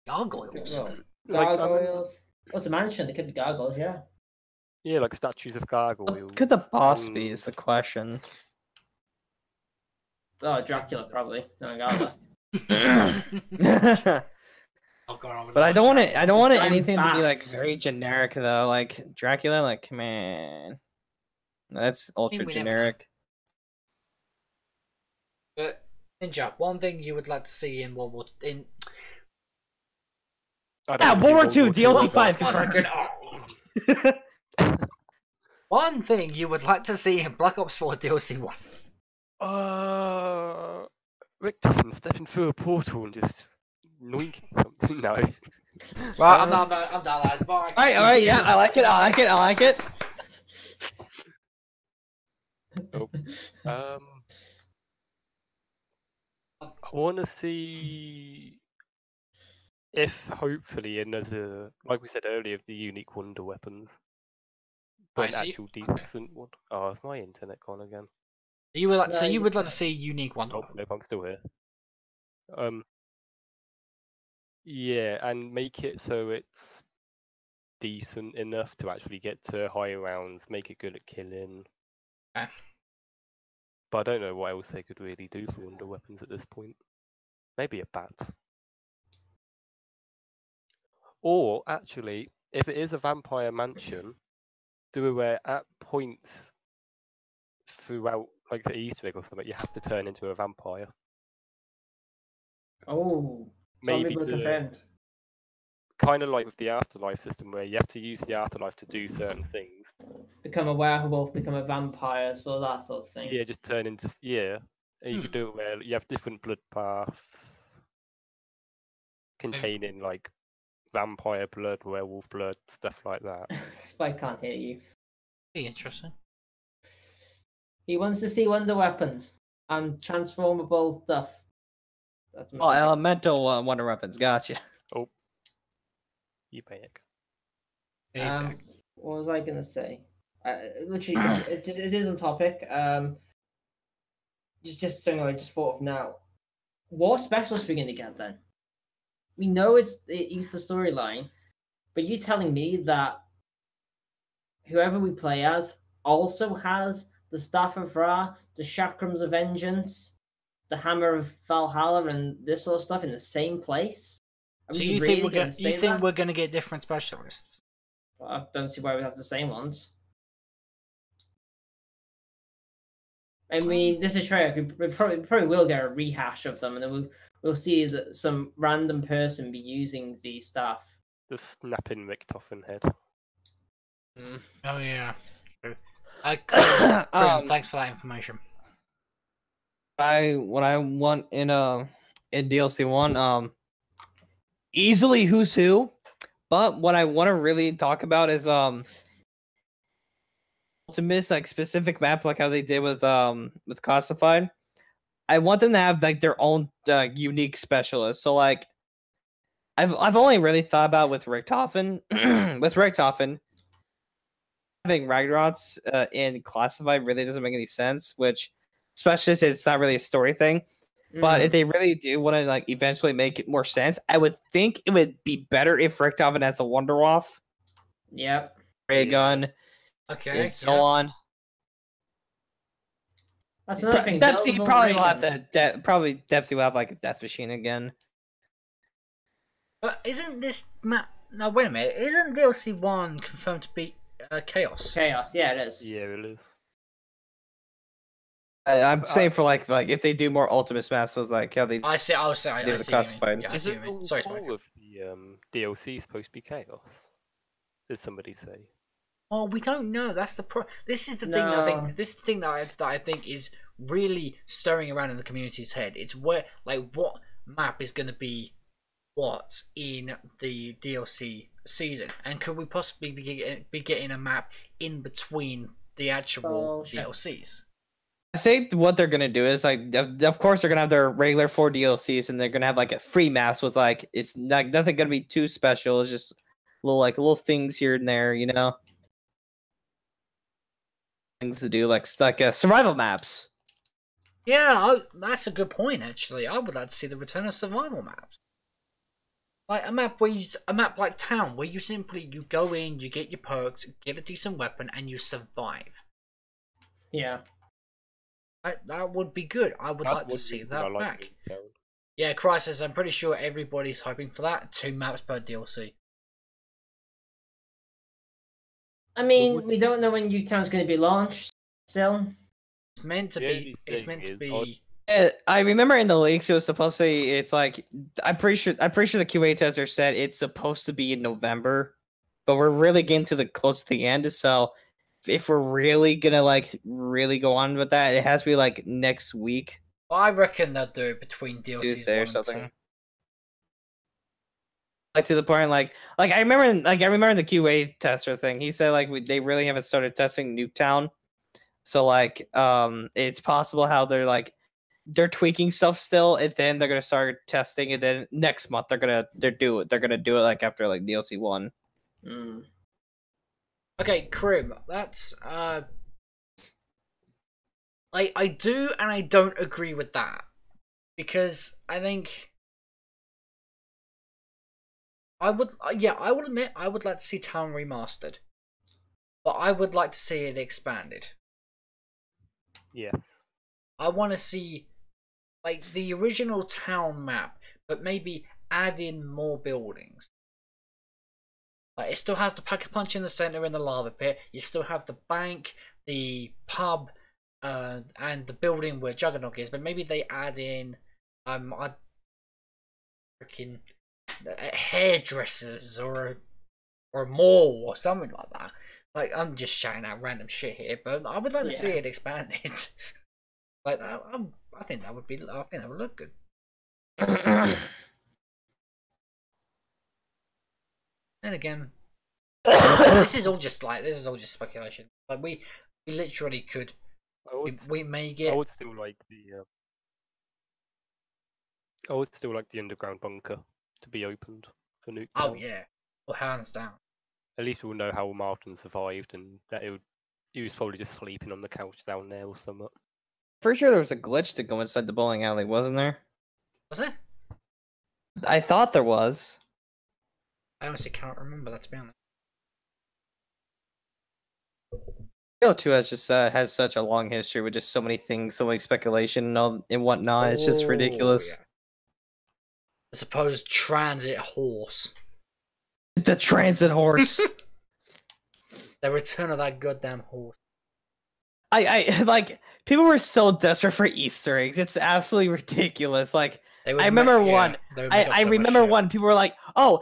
Gargoyles. Gargoyles. What's a mansion? It could be gargoyles, yeah. Yeah, like statues of gargoyles. What could the boss be? and- Is the question. Oh, Dracula probably. No, Gargoyle. But Oh, God, I don't want it. I don't want it I'm anything to be like bats. very generic though. Like Dracula, like man, that's ultra we never know. generic. But Ninja, one thing you would like to see in World War I don't Yeah, see World War World II, War DLC II. 5 One confirmed. second. One thing you would like to see in Black Ops 4 DLC 1. Rick Tuffin stepping through a portal and just noinking something. No. Right, I'm done, lads. Bye. All right, yeah, I like it. I like it. Nope. I want to see if hopefully another, like we said earlier, of the unique wonder weapons, but an Right, so actual decent one. Oh, is my internet gone again? You would like, so No, you you would like to can't. see unique one. Oh, nope, I'm still here. Yeah, and make it so it's decent enough to actually get to higher rounds, make it good at killing. Okay. But I don't know what else they could really do for wonder weapons at this point. Maybe a bat. Or actually, if it is a vampire mansion, do it where at points throughout, like the Easter egg or something, you have to turn into a vampire. Oh, Maybe zombie confirmed. kind of like with the afterlife system, where you have to use the afterlife to do certain things. Become a werewolf, become a vampire, so that sort of thing. Yeah, just turn into And you could do it where you have different blood paths containing like vampire blood, werewolf blood, stuff like that. Spike can't hear you. Be interesting. He wants to see wonder weapons and transformable stuff. That's Oh, elemental wonder weapons. Gotcha. Oh, you back. What was I gonna say? Literally, it is on topic. Just something I just thought of now. What specialists are we gonna get then? We know it's the Ether storyline, but you telling me that whoever we play as also has the Staff of Ra, the Chakrams of Vengeance, the Hammer of Valhalla, and this sort of stuff in the same place? So you think we're gonna get different specialists? I don't see why we have the same ones. I mean, this is true. We probably will get a rehash of them, and then we'll see that some random person be using the staff. The snapping Richtofen head. Oh yeah. True. Thanks for that information. What I want in DLC 1, easily who's who, but what I want to really talk about is to miss like specific map, like how they did with Classified. I want them to have like their own unique specialists. So like I've only really thought about with Richtofen with Richtofen having Ragnaroks in Classified really doesn't make any sense, which especially since it's not really a story thing. But if they really do want to like eventually make it more sense, I would think it would be better if Richtofen has a Wonderwaff, Yep, ray gun, Okay. and so on. that's another thing. Dempsey Buildable probably ray will have gun. Dempsey will have like a death machine again. But isn't this map? No, wait a minute. Isn't DLC 1 confirmed to be Chaos? Chaos. Yeah, it is. Yeah, it is. I'm saying for like if they do more Ultimate maps with like how they I see. I They see. were What you mean. classified. Yeah, I Is see it what you mean. all Sorry, Spike. of the DLC supposed to be chaos? Did somebody say? Oh, we don't know. That's the This is the thing. I think No. this is the thing that I think is really stirring around in the community's head. It's where what map is going to be what in the DLC season, and could we possibly be getting a map in between the actual DLCs? I think what they're gonna do is like, of course, they're gonna have their regular 4 DLCs, and they're gonna have like a free maps with like it's like nothing gonna be too special. It's just little things here and there, you know, things to do like survival maps. Yeah, that's a good point. Actually, I would like to see the return of survival maps. Like a map like Town, where you go in, you get your perks, get a decent weapon, and you survive. Yeah. That would be good. I would like to see that back. Nuketown. Yeah, Crisis. I'm pretty sure everybody's hoping for that. 2 maps per DLC. I mean, we don't know when Nuketown's going to be launched. Still, It's meant to The be. only It's thing meant to is, be. I remember in the leaks it was supposed to be. It's like I'm pretty sure the QA tester said it's supposed to be in November, but we're really getting to the close to the end. So if we're really gonna really go on with that, it has to be like next week. I reckon they'll do it between DLCs Tuesday or 1 and something. 2. Like to the point, like I remember in the QA tester thing, he said they really haven't started testing Nuketown, so it's possible how they're tweaking stuff still, and then they're gonna start testing, and then next month they're gonna do it like after DLC 1. Okay, Krim, that's I do and I don't agree with that, because I think I would admit I would like to see Town remastered, but I would like to see it expanded. Yes. I want to see the original Town map, but maybe add in more buildings. It still has the Pack-a-Punch in the center in the lava pit. You still have the bank, the pub, and the building where Juggernog is. But maybe they add in, freaking hairdressers or a mall or something like that. I'm just shouting out random shit here, but I would like to see it expanded. I think that would look good. And again, this is all just speculation. We literally could. We may get. I would still like the underground bunker to be opened for Nuketown. Oh yeah, well, hands down. At least we'll know how Martin survived, and that he was probably just sleeping on the couch down there or something. Pretty sure there was a glitch to go inside the bowling alley, wasn't there? Was there? I thought there was. I honestly can't remember that, to be honest. Halo 2 has such a long history with just so many things, so many speculation and whatnot. It's just ridiculous. Yeah. I suppose transit horse. The transit horse. The return of that goddamn horse. I people were so desperate for Easter eggs. It's absolutely ridiculous. I remember one. People were like, "Oh,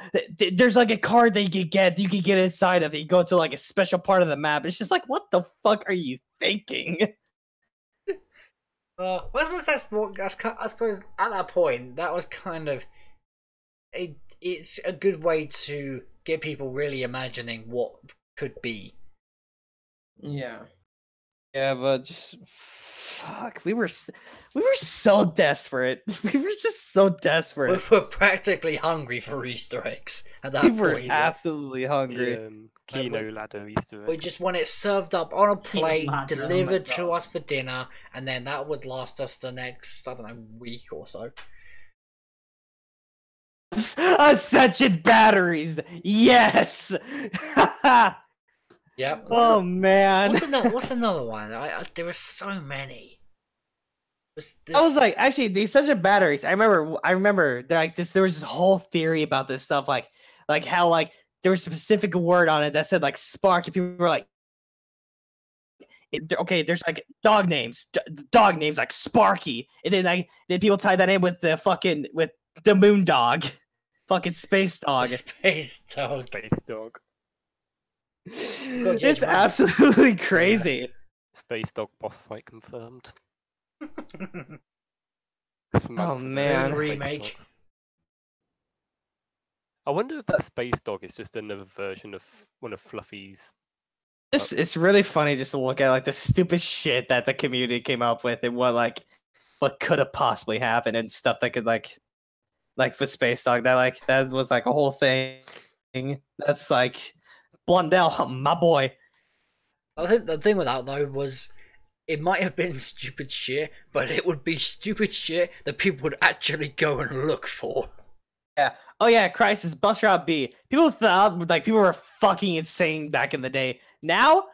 there's a card that you can get inside of it. You go to a special part of the map." It's just what the fuck are you thinking? I suppose at that point that was kind of it's a good way to get people really imagining what could be. Yeah. Yeah, but just fuck, we were so desperate. We were just so desperate. We were practically hungry for Easter eggs at that point. We were absolutely hungry. Kino ladder Easter egg. We just want it served up on a plate, delivered to us for dinner, and then that would last us the next, week or so. Ascension batteries, yes. Yep. Oh man. What's another one? There were so many. I was actually these Ascension batteries. I remember there was this whole theory about this stuff, how there was a specific word on it that said spark, and people were like, okay, there's dog names like Sparky, and then people tie that in with the moon dog, fucking space dog. Space dog. Space dog. It's absolutely crazy. Space Dog boss fight confirmed. Oh man. Remake. I wonder if that Space Dog is just another version of one of Fluffy's. It's really funny just to look at like the stupid shit that the community came up with and what could have possibly happened and stuff that could like with Space Dog that was like a whole thing. That's like Blundell, my boy. I think the thing with that though was it might have been stupid shit, but it would be stupid shit that people would actually go and look for. Yeah. Oh yeah, Crisis, Bus Route B. People thought like people were fucking insane back in the day. Now,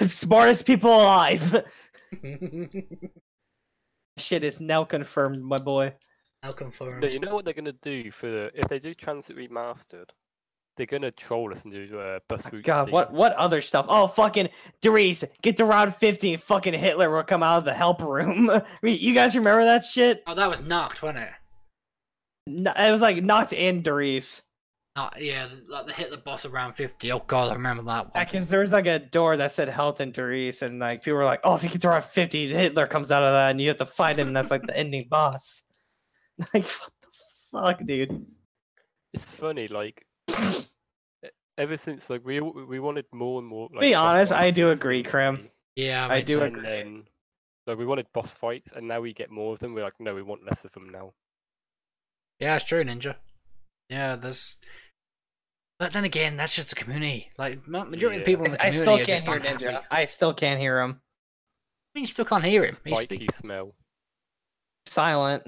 smartest people alive. Shit is now confirmed, my boy. Now confirmed. No, you know what they're gonna do if they do Transit Remastered? They're gonna troll us and do Bus Route God, C. what other stuff? Oh, fucking Dries, get to Route 50 and fucking Hitler will come out of the help room. You guys remember that shit? Oh, that was knocked, wasn't it? No, it was like knocked in Dries. Yeah, like the Hitler boss around 50. Oh god, I remember that one. Yeah, because there was like a door that said Helton Dries, and like people were like, "Oh, if you get to Route 50, Hitler comes out of that, and you have to fight him." And that's like the ending boss. Like, what the fuck, dude? It's funny, like ever since like we wanted more and more. Like, Be boss honest, I fights do in agree, Krim. Yeah, I me do too. agree. And then, like we wanted boss fights, and now we get more of them. We're like, no, we want less of them now. Yeah, it's true, Ninja. Yeah, there's. But then again, that's just the community. Like majority of the people in the I community still are just can't hear unhappy. Ninja. I still can't hear him. I mean, you still can't hear him. He's Spiky smell. Silent.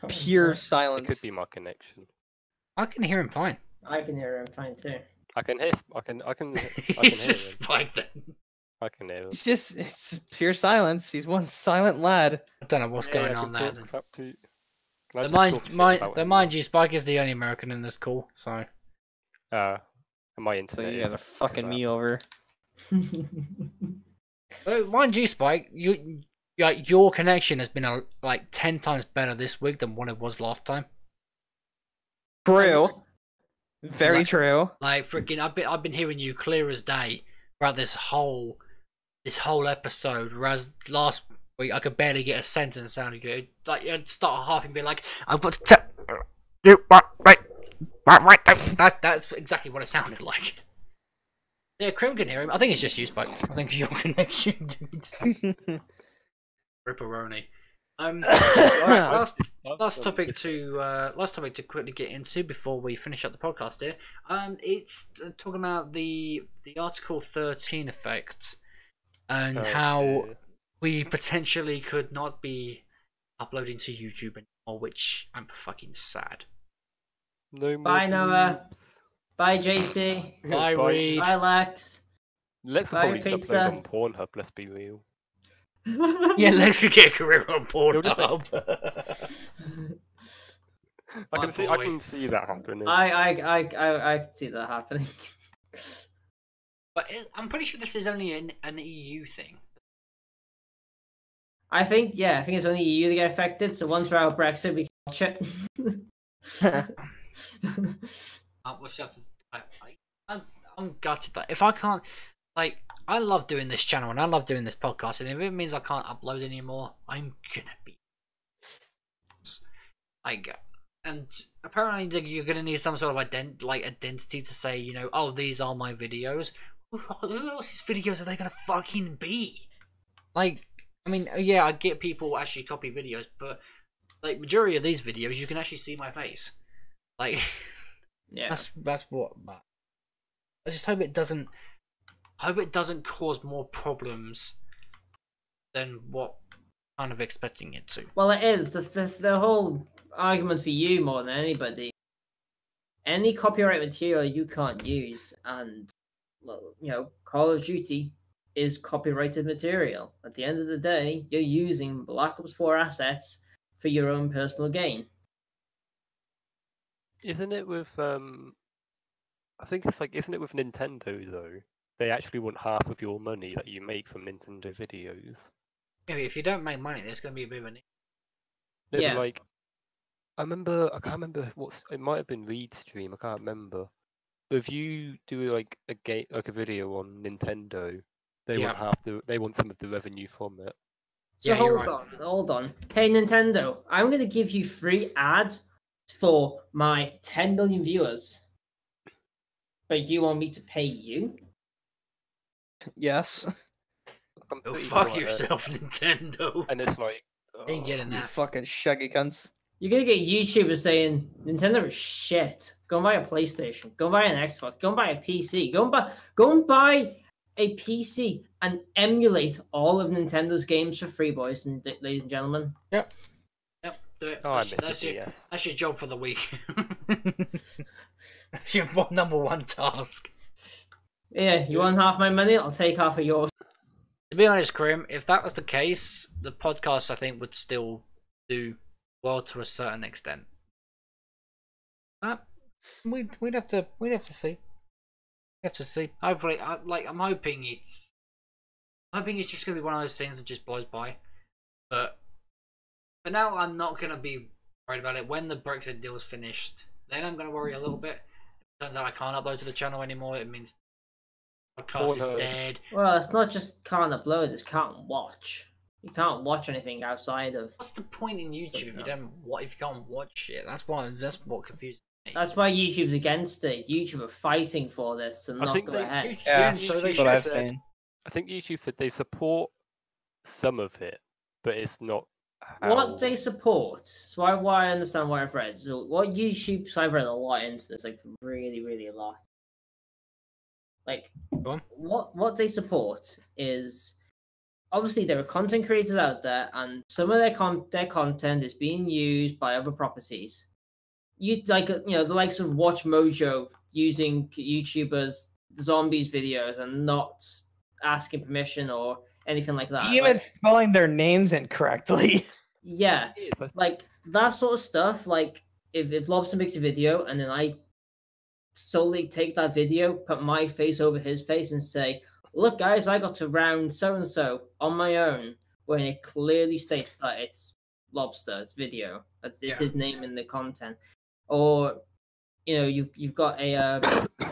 Oh, Pure no. It silence. could be my connection. I can hear him fine. I can hear him fine too. I can hear. I can He's hear just him. fine then. I can hear him. It's pure silence. He's one silent lad. I don't know what's Yeah, going I on can there. talk Then. crap to- Can I The just talk shit about him? mind you, Spike is the only American in this call, so. And my So internet you is gotta fucking crap. me over. Mind you, Spike, your connection has been like 10 times better this week than what it was last time. True. Very Like- true. Like freaking, I've been hearing you clear as day throughout this whole episode. Whereas last week I could barely get a sentence sounding good. Like you'd start half and be like, "I've got to tell you right. That's exactly what it sounded like." Yeah, Krim can hear him. I think it's just you, Spike. I think it's your connection, dude. Ripperoni. Alright, last topic to quickly get into before we finish up the podcast here. It's talking about the Article 13 effect and how we potentially could not be uploading to YouTube anymore, which I'm fucking sad. No more Bye, Noah. boobs. Bye, JC. Bye, Reed. Bye, Lex. Lex will Bye, probably just pizza. upload on Pornhub. Let's be real. Yeah, Lex could get a career on He'll just- Pornhub. I My boy. can see that happening. I can see that happening. But I'm pretty sure this is only an EU thing. I think it's only EU that get affected. So once we're out of Brexit, we can watch it. I'm gutted that if I can't, like, I love doing this channel and I love doing this podcast, and if it means I can't upload anymore, I'm gonna be like, and apparently you're gonna need some sort of identity to say, you know, oh, these are my videos. Who else's videos are they gonna fucking be? Like, I mean, yeah, I get people actually copy videos, but like majority of these videos, you can actually see my face. Like, Yeah. that's what. I just hope it doesn't. Cause more problems than what I'm kind of expecting it to. Well, it is. The whole argument for you more than anybody. Any copyright material you can't use, and well, you know, Call of Duty is copyrighted material. At the end of the day, you're using Black Ops 4 assets for your own personal gain. Isn't it with I think it's like, isn't it with Nintendo though? They actually want half of your money that you make from Nintendo videos. Maybe if you don't make money, there's going to be a bit of an. No, but, Yeah. like I can't remember it might have been Reed's stream, I can't remember. if you do like a game, like a video on Nintendo, they Yeah. want some of the revenue from it. So Yeah, you're hold on. Hey Nintendo, I'm gonna give you free ads for my 10 million viewers. But you want me to pay you? Yes. I'm Go pretty fuck sure, yourself, Nintendo. and it's like, Ain't getting You that. fucking shuggy cunts. You're gonna get YouTubers saying Nintendo is shit. Go and buy a PlayStation. Go and buy an Xbox. Go and buy a PC. Go and buy a PC and emulate all of Nintendo's games for free, boys and ladies and gentlemen. Yep, do it. oh, I That's miss it. that's your job for the week. That's your number one task. Yeah, you want half my money? I'll take half of yours. To be honest, Grim, if that was the case, the podcast I think would still do well to a certain extent. We'd have to see. We have to see. Hopefully, I'm hoping it's just gonna be one of those things that just blows by. But for now, I'm not gonna be worried about it. When the Brexit deal is finished, then I'm gonna worry a little bit. It turns out I can't upload to the channel anymore. It means the podcast is dead. Well, it's not just can't upload; it's can't watch. You can't watch anything outside of. What's the point in YouTube if you can't watch it? That's what confuses me. That's why YouTube's against it. YouTube are fighting for this to not go ahead. Yeah, so they that's what I've said- seen. I think YouTube said they support some of it, but it's not how... What they support. So why I understand what I've read. So what YouTube, so I've read a lot into this, like really, really a lot. Like Go on. what they support is obviously there are content creators out there, and some of their content is being used by other properties. You the likes of Watch Mojo using YouTubers zombies videos and not asking permission or anything like that. Even spelling their names incorrectly. Yeah, like that sort of stuff. Like if Lobster makes a video and then I solely take that video, put my face over his face, and say, "Look, guys, I got to round so and so on my own," when it clearly states that it's Lobster's video. It's his name in the content. Or you've got a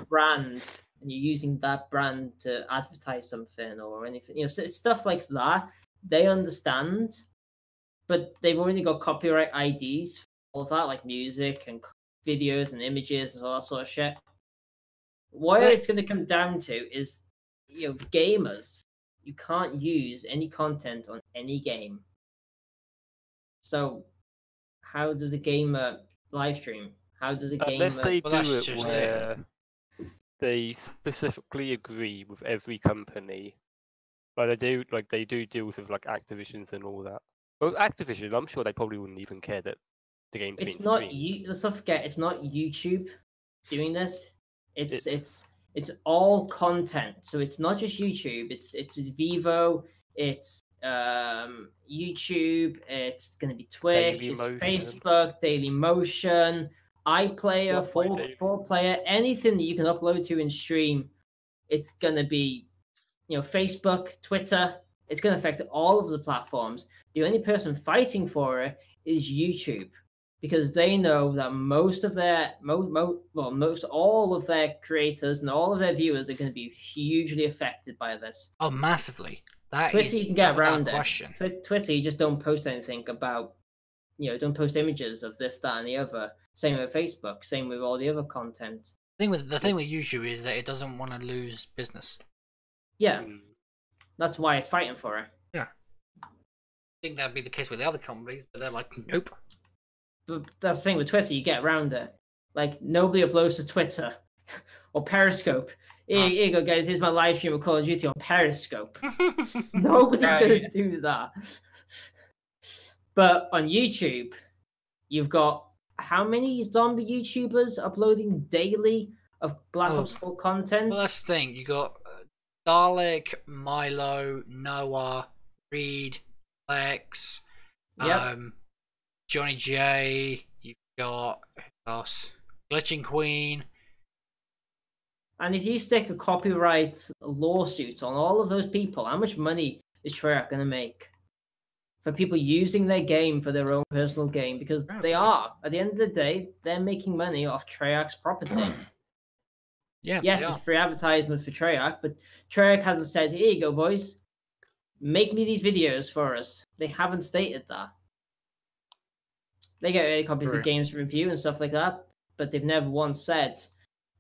brand and you're using that brand to advertise something or anything. So it's stuff like that. They understand, but they've already got copyright IDs for all of that, like music and videos and images and all that sort of shit. What it's going to come down to is, gamers, you can't use any content on any game. So how does a gamer live stream? How does a gamer... Unless they do that's it just where they specifically agree with every company. Like they do deals with like Activisions and all that. Well, Activision, I'm sure they probably wouldn't even care that the game's being streamed. Let's not forget, it's not YouTube doing this. It's all content. So it's not just YouTube. It's Vivo. It's YouTube. It's going to be Twitch. It's Facebook, Dailymotion, iPlayer, 4Player, anything that you can upload to and stream. It's going to be, Facebook, Twitter. It's going to affect all of the platforms. The only person fighting for it is YouTube, because they know that most of their all of their creators and all of their viewers are going to be hugely affected by this. Oh, massively. That Twitter, you can get around question. it. Twitter, you just don't post anything about, don't post images of this, that, and the other. Same with Facebook. Same with all the other content. The thing with YouTube is that it doesn't want to lose business. Yeah, that's why it's fighting for it. Yeah, I think that'd be the case with the other companies, but they're like, nope. But that's the thing with Twitter, you get around it. Like, nobody uploads to Twitter or Periscope. Here you go, guys. Here's my live stream of Call of Duty on Periscope. Nobody's going to do that. But on YouTube, you've got how many zombie YouTubers uploading daily of Black Ops 4 content? Well, that's the thing. You got Dalek, Milo, Noah, Reed, Lex, Johnny J. You've got who else? Glitching Queen. And if you stick a copyright lawsuit on all of those people, how much money is Treyarch going to make for people using their game for their own personal game? Because they are. At the end of the day, they're making money off Treyarch's property. Yeah. Yes, they it's are. free advertisement for Treyarch, but Treyarch hasn't said, "Here you go, boys. Make me these videos for us." They haven't stated that. They get early copies True. of games to review and stuff like that, but they've never once said,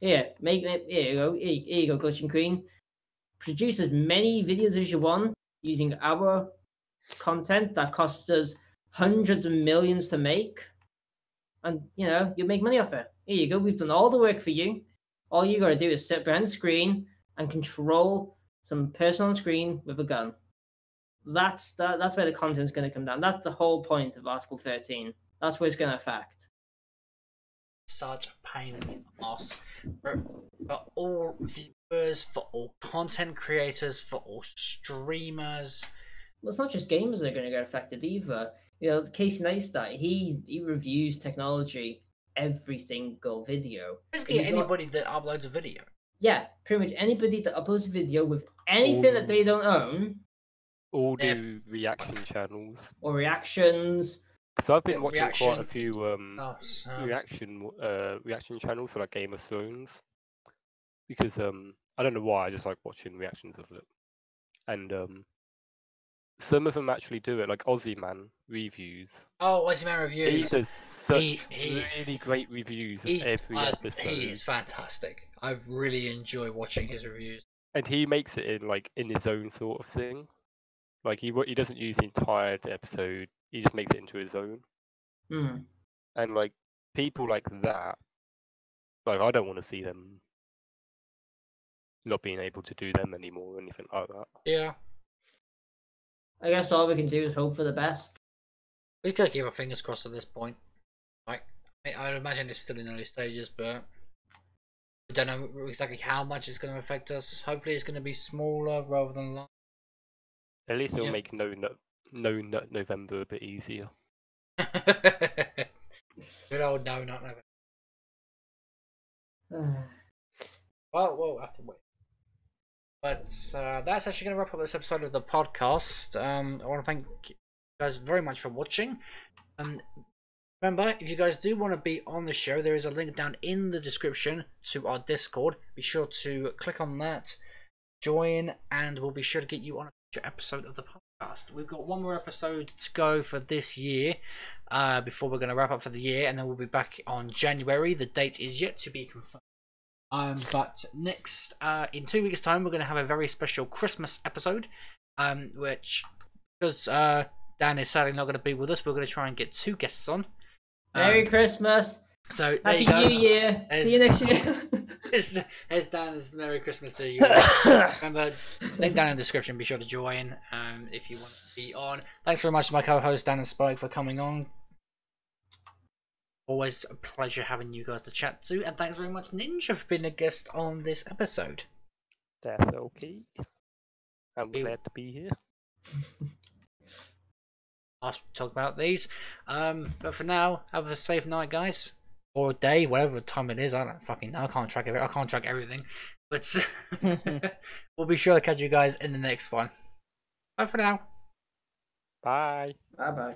"Here, make it. Here you go. Here you go, Glitching Queen. Produce as many videos as you want using our content that costs us hundreds of millions to make, and you make money off it. Here you go. We've done all the work for you. All you got to do is sit behind the screen and control some person on screen with a gun." That's where the content's going to come down. That's the whole point of Article 13. That's what it's going to affect. Such a pain in the ass for all viewers, for all content creators, for all streamers. Well, it's not just gamers that are going to get affected either. Casey Neistat, he reviews technology every single video. Basically, anybody that uploads a video. Yeah, pretty much anybody that uploads a video with anything that they don't own. All do reaction channels. Or reactions. So I've been watching quite a few reaction channels for like Game of Thrones, because I don't know why, I just like watching reactions of it, and some of them actually do it, like Aussie Man reviews. Oh, Aussie Man reviews. He does such really great reviews of every episode. He is fantastic. I really enjoy watching his reviews. And he makes it in his own sort of thing. Like he doesn't use the entire episode. He just makes it into his own. Mm. And like people like that, like I don't want to see them not being able to do them anymore or anything like that. Yeah. I guess all we can do is hope for the best. We've got to keep our fingers crossed at this point. Like, I imagine it's still in early stages, but we don't know exactly how much it's going to affect us. Hopefully, it's going to be smaller rather than large. At least it'll make No Nut November a bit easier. Good old No Nut November. Well, we'll have to wait. But that's actually going to wrap up this episode of the podcast. I want to thank you guys very much for watching. Remember, if you guys do want to be on the show, there is a link down in the description to our Discord. Be sure to click on that, join, and we'll be sure to get you on a future episode of the podcast. We've got one more episode to go for this year before we're going to wrap up for the year, and then we'll be back on January. The date is yet to be confirmed. But next, in 2 weeks' time, we're going to have a very special Christmas episode, which, because Dan is sadly not going to be with us, we're going to try and get 2 guests on. Merry Christmas! So Happy New Year! See you next year! There's Dan's Merry Christmas to you. Remember, link down in the description. Be sure to join if you want to be on. Thanks very much to my co-host Dan and Spike for coming on. Always a pleasure having you guys to chat to, and thanks very much, Ninja, for being a guest on this episode. That's okay. I'm glad to be here. I'll talk about these. But for now, have a safe night, guys, or day, whatever time it is. I don't fucking know. I can't track everything. But we'll be sure to catch you guys in the next one. Bye for now. Bye. Bye bye.